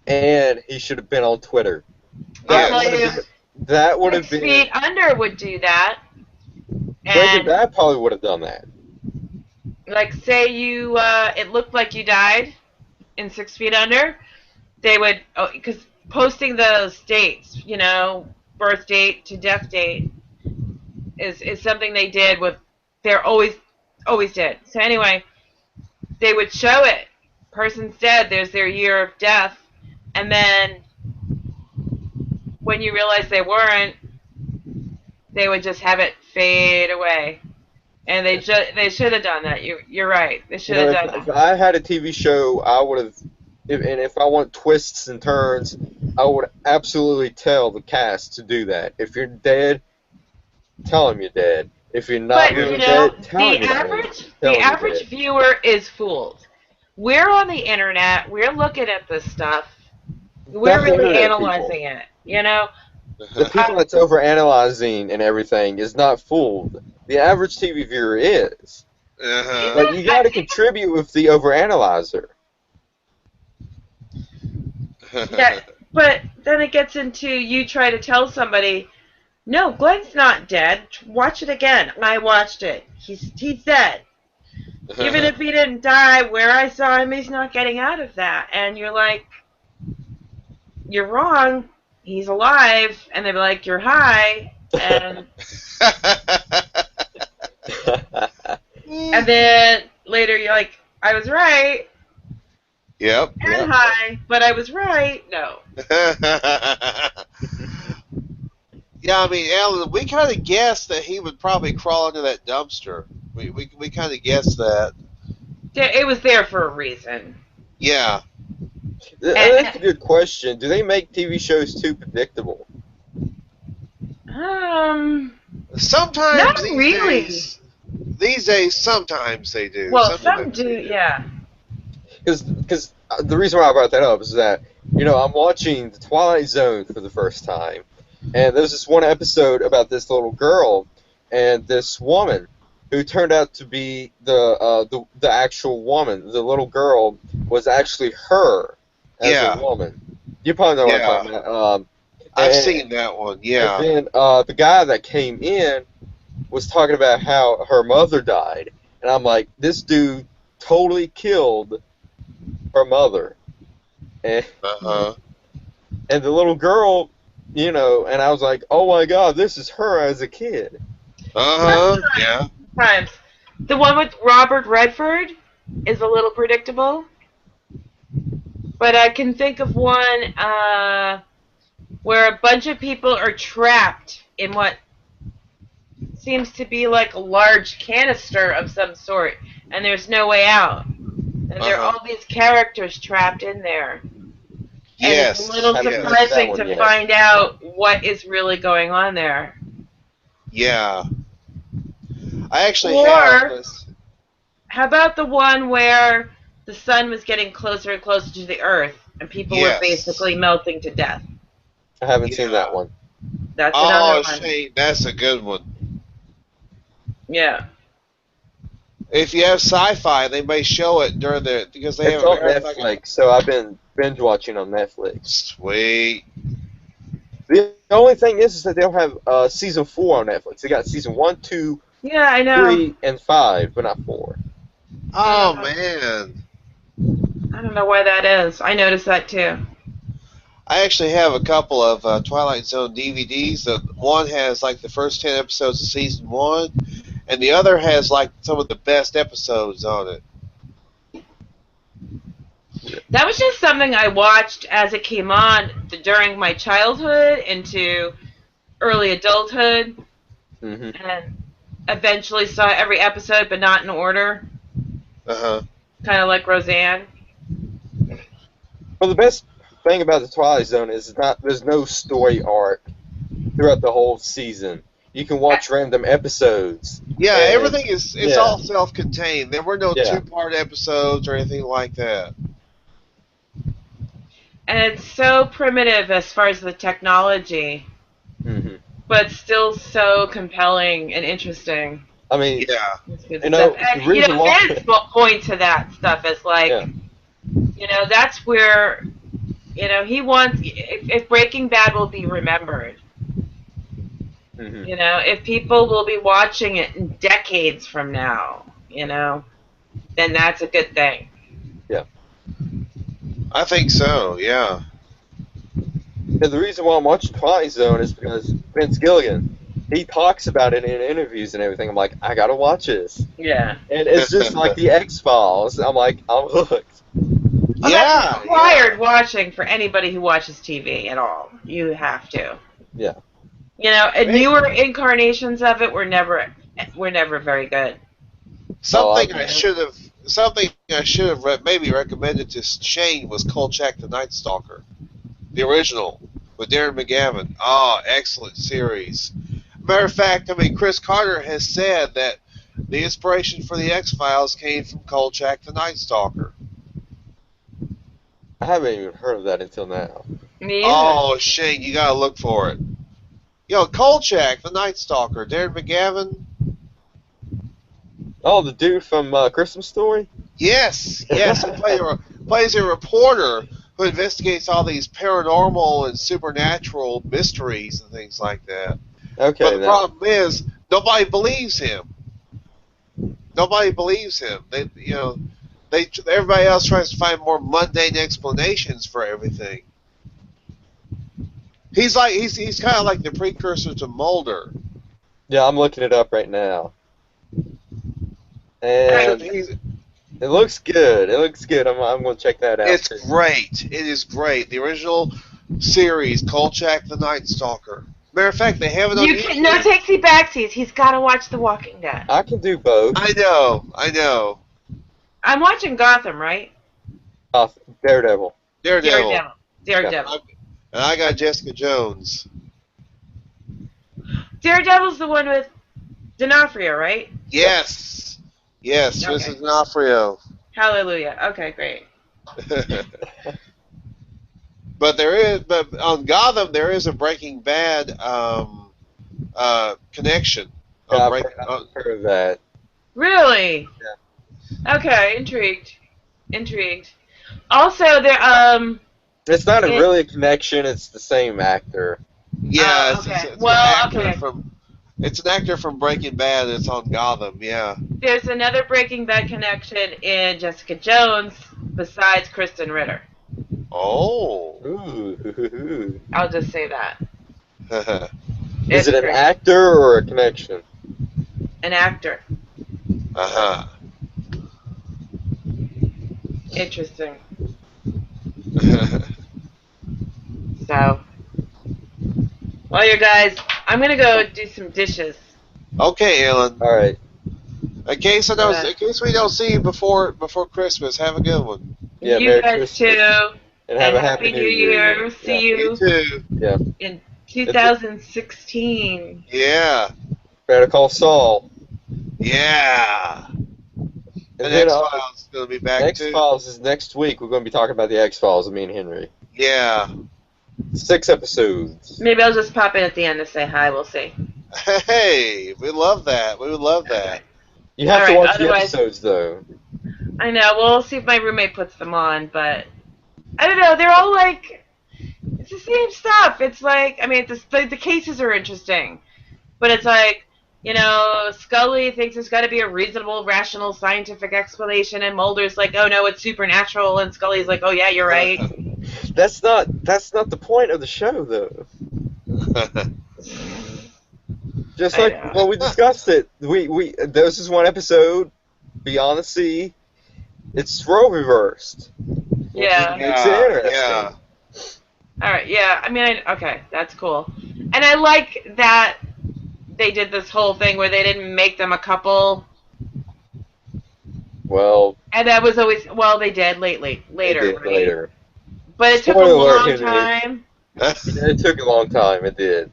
and he should have been on Twitter.
I'll
That
tell
would have
you,
been that would have
6 Feet
been
Under would do that.
Breaking
And
Bad probably would have done that.
like, say you, it looked like you died in 6 Feet Under, they would, because posting those dates, birth date to death date, is something they did with, they're always did. So anyway, they would show it. Person's dead. There's their year of death, and then when you realize they weren't, they would just have it fade away. And they should have done that. You're right. They
You
should
know,
have
if
done that.
I had a TV show, I would have, and if I want twists and turns, I would absolutely tell the cast to do that. If you're dead, tell them you're dead. If you're not
But
really dead, tell them you're not really dead.
the
Tell them you're
average
dead.
viewer is fooled. We're on the internet. We're looking at this stuff. We're
Not the
really
internet people.
analyzing it.
The people that's over analyzing and everything is not fooled. The average TV viewer is.
Uh-huh.
But you got to contribute with the overanalyzer.
Yeah, but then it gets into you try to tell somebody, no, Glenn's not dead. Watch it again. I watched it. He's dead. Even if he didn't die where I saw him, he's not getting out of that. And you're like, you're wrong. He's alive. And they're like, you're high. And then later you're like, I was right.
Yep.
And high, but I was right. No.
Yeah, I mean, Alan, we kind of guessed that he would probably crawl into that dumpster. We kind of guessed that.
It was there for a reason.
Yeah.
That's a good question. Do they make TV shows too predictable?
Sometimes
Not
these
really.
days, sometimes they do.
Well, some
Sometimes
do,
they
yeah.
Because the reason why I brought that up is that, I'm watching The Twilight Zone for the first time, and there's this one episode about this little girl and this woman who turned out to be the actual woman. The little girl was actually her as a woman. You probably know what I'm talking about.
I've seen that one, yeah.
And then the guy that came in was talking about how her mother died, and I'm like, this dude totally killed her mother. And, and the little girl, and I was like, oh my god, this is her as a kid.
Yeah.
Sometimes. The one with Robert Redford is a little predictable. But I can think of one where a bunch of people are trapped in what seems to be like a large canister of some sort, and there's no way out. And there are all these characters trapped in there.
Yes.
And it's a little surprising to find out what is really going on there.
Yeah. I actually have this.
How about the one where the sun was getting closer and closer to the earth, and people were basically melting to death?
I haven't seen that one.
That's another one.
Shane, that's a good one.
Yeah.
If you have sci-fi, they may show it during because they
it's
have
on Netflix, so I've been binge watching on Netflix.
Sweet.
The only thing is that they don't have season 4 on Netflix. They got season 1, 2,
yeah, I know.
3, and 5, but not 4.
Oh man.
I don't know why that is. I noticed that too.
I actually have a couple of Twilight Zone DVDs. The one has like the first 10 episodes of season 1, and the other has like some of the best episodes on it.
That was just something I watched as it came on during my childhood into early adulthood, and eventually saw every episode, but not in order. Kind of like Roseanne.
Well, the best thing about the Twilight Zone is there's no story arc throughout the whole season. You can watch random episodes.
Yeah,
And
everything is it's
yeah,
all self-contained. There were no
yeah.
two-part episodes or anything like that.
And it's so primitive as far as the technology,
hmm
but still so compelling and interesting.
I mean,
Yeah.
It's good
you
stuff.
know, the
And,
reason why.
fans will point to that stuff as like,
Yeah.
that's where, he wants, if Breaking Bad will be remembered,
hmm
if people will be watching it in decades from now, then that's a good thing.
Yeah.
I think so. Yeah.
And the reason why I'm watching Twilight Zone is because Vince Gilligan, he talks about it in interviews and everything. I'm like, I gotta watch this.
Yeah.
And it's just like the X Files. I'm like, I'm hooked.
Well, that's
Yeah. Yeah.
required watching for anybody who watches TV at all. You have to.
Yeah.
And newer incarnations of it were never very good.
Oh,
Something
You
I
know?
should have something I should have maybe recommended to Shane was Kolchak the Night Stalker, the original with Darren McGavin. Oh, excellent series. Matter of fact, I mean Chris Carter has said that the inspiration for the X Files came from Kolchak the Night Stalker.
I haven't even heard of that until now.
Me either.
Oh, Shane, you gotta look for it. Kolchak the Night Stalker, Darren McGavin.
Oh, the dude from Christmas Story?
Yes, yes, he plays a reporter who investigates all these paranormal and supernatural mysteries and things like that. But
Okay,
the
now.
problem is nobody believes him. Nobody believes him. Everybody else tries to find more mundane explanations for everything. He's kind of like the precursor to Mulder.
Yeah, I'm looking it up right now.
He's,
And
he's
it looks good. It looks good. I'm going to check that out,
It's
too.
great. It is great. The original series, Kolchak the Night Stalker. Matter of fact, they have it on
You can no
YouTube.
takesy backsies. He's got to watch The Walking Dead.
I can do both.
I know.
I'm watching Gotham, right?
Daredevil.
Daredevil.
Daredevil.
And I got Jessica Jones.
Daredevil's the one with D'Onofrio, right?
Yes. Yes,
Okay.
Mrs. D'Onofrio.
Hallelujah. Okay, great.
But on Gotham there is a Breaking Bad connection.
Yeah,
Break,
I've heard of that.
Really?
Yeah.
Okay, intrigued. Also, there
It's not
it,
really a connection. It's the same actor.
yeah,
okay.
it's an
Well,
actor
okay.
It's an actor from Breaking Bad. It's on Gotham. Yeah.
There's another Breaking Bad connection in Jessica Jones besides Kristen Ritter.
Oh.
Ooh.
I'll just say that.
Is it an
great.
actor or a connection?
An actor.
Uh-huh.
Interesting. So, well, you guys, I'm gonna go do some dishes.
Okay, Ellen.
All right.
In case we don't see you before Christmas, have a good one.
Yeah,
You
Merry
guys
Christmas.
too.
And have a Happy New Year.
See
You
you
too.
Yeah.
in 2016.
Yeah.
Better call Saul.
Yeah.
And
And
then
X-Files is going to be back too.
X-Files is next week. We're going to be talking about the X-Files, me and Henry.
Yeah.
6 episodes.
Maybe I'll just pop in at the end to say hi. We'll see.
Hey, we love that. We would love that.
You have
All
to
right,
watch the
otherwise-
episodes, though.
I know. We'll see if my roommate puts them on, but I don't know. They're all like it's the same stuff. It's like the cases are interesting, but it's like Scully thinks there's got to be a reasonable, rational, scientific explanation, and Mulder's like, oh no, it's supernatural, and Scully's like, oh yeah, you're right.
That's not the point of the show, though. Just
I
like
know.
when we discussed it, this is one episode, Beyond the Sea. It's role reversed.
Yeah.
Makes it interesting.
Yeah.
All right. Yeah. Okay, that's cool, and I like that they did this whole thing where they didn't make them a couple.
Well,
And that was always they did later,
they did
right?
later.
But it took a
Spoiler alert,
long
Henry.
time.
It took a long time. It did.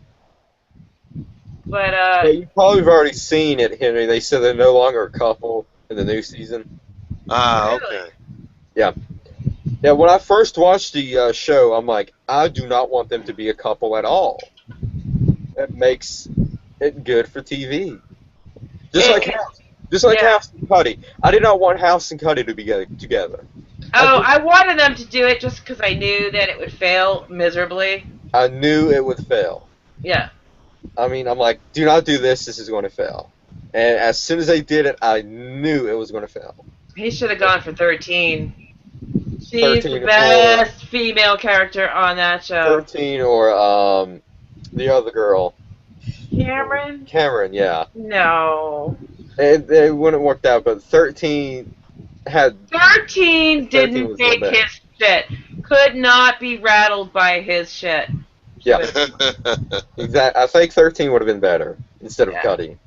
But
Yeah, you probably have already seen it, Henry. They said they're no longer a couple in the new season.
Ah,
really,
okay.
Yeah. Yeah, when I first watched the show, I'm like, I do not want them to be a couple at all. It makes it good for TV. Just like
it
House. Just like
yeah.
House and Cuddy. I did not want House and Cuddy to be together. I
Oh,
did.
I wanted them to do it just because I knew that it would fail miserably.
I knew it would fail.
Yeah,
I mean, I'm like, do not do this. This is going to fail. And as soon as they did it, I knew it was going to fail.
he should have gone for 13. She's the
13 or
best female character on that show.
13 or the other girl,
Cameron?
Cameron. Yeah,
No.
it wouldn't worked out. But 13 had
13
13
didn't
was a little
take
better.
his shit. Could not be rattled by his shit. She
Yeah,
was,
exactly. I think 13 would have been better instead of
yeah.
Cuddy.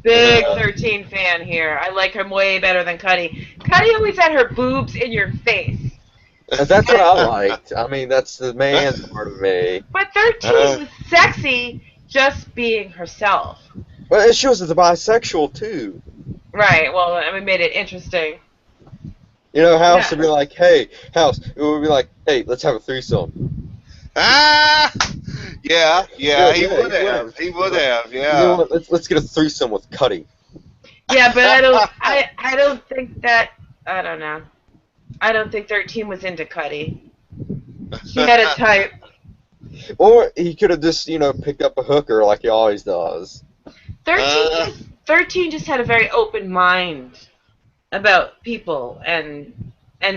Big 13 fan here. I like him way better than Cuddy. Cuddy always had her boobs in your face.
And that's what I liked. I mean, that's the man part of me.
But 13 was sexy just being herself.
Well, it shows that the bisexual too.
Right, well, I mean, made it interesting.
You know, House
Yeah.
would be like, "Hey, House," it would be like, "Hey, let's have a threesome."
Ah, yeah,
Yeah,
he
yeah,
would
he
have.
would.
He would have.
You know
Yeah.
what? Let's get a threesome with Cuddy.
Yeah, but I don't think that, I don't know. I don't think 13 was into Cuddy. She had a type.
Or he could have just, picked up a hooker like he always does.
13 just had a very open mind about people and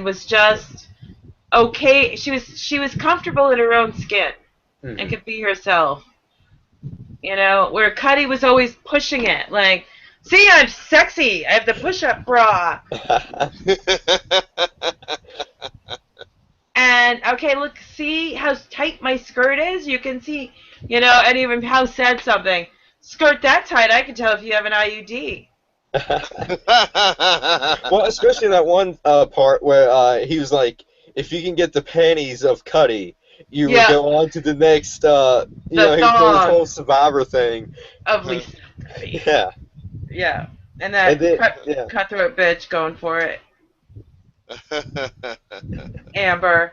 was just okay. She was comfortable in her own skin and
Mhm.
could be herself. Where Cuddy was always pushing it, like, see, I'm sexy. I have the push-up bra. And okay, look, see how tight my skirt is? You can see, and even House said something. Skirt that tight, I can tell if you have an IUD.
Well, especially that one part where he was like, "If you can get the panties of Cuddy, you would
Yeah,
go on to the next."
the
He was doing his whole
thongs
Survivor thing.
of Lisa Cuddy.
Yeah,
Yeah, and
and
that
then yeah.
cutthroat bitch going for it, Amber.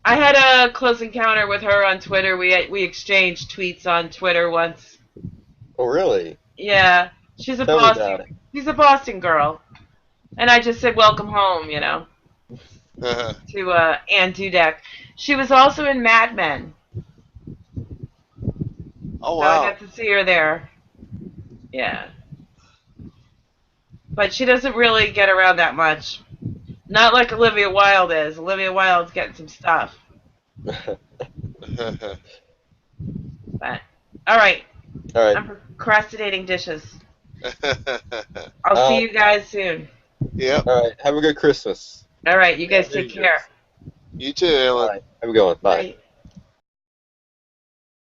I had a close encounter with her on Twitter. We exchanged tweets on Twitter once.
Oh, really?
Yeah, she's a
Tell me about it.
She's a Boston girl, and I just said welcome home, to Ann Dudek. She was also in Mad Men,
Oh
so I
wow.
got to see her there. Yeah, but she doesn't really get around that much. Not like Olivia Wilde is. Olivia Wilde's getting some stuff. But all right,
All right.
I'm procrastinating dishes. I'll see you guys soon.
Yep.
All right. Have a good Christmas.
All right, you guys
Merry
take care.
You too,
All
Ellen.
right. Have a good one. Bye.
Bye.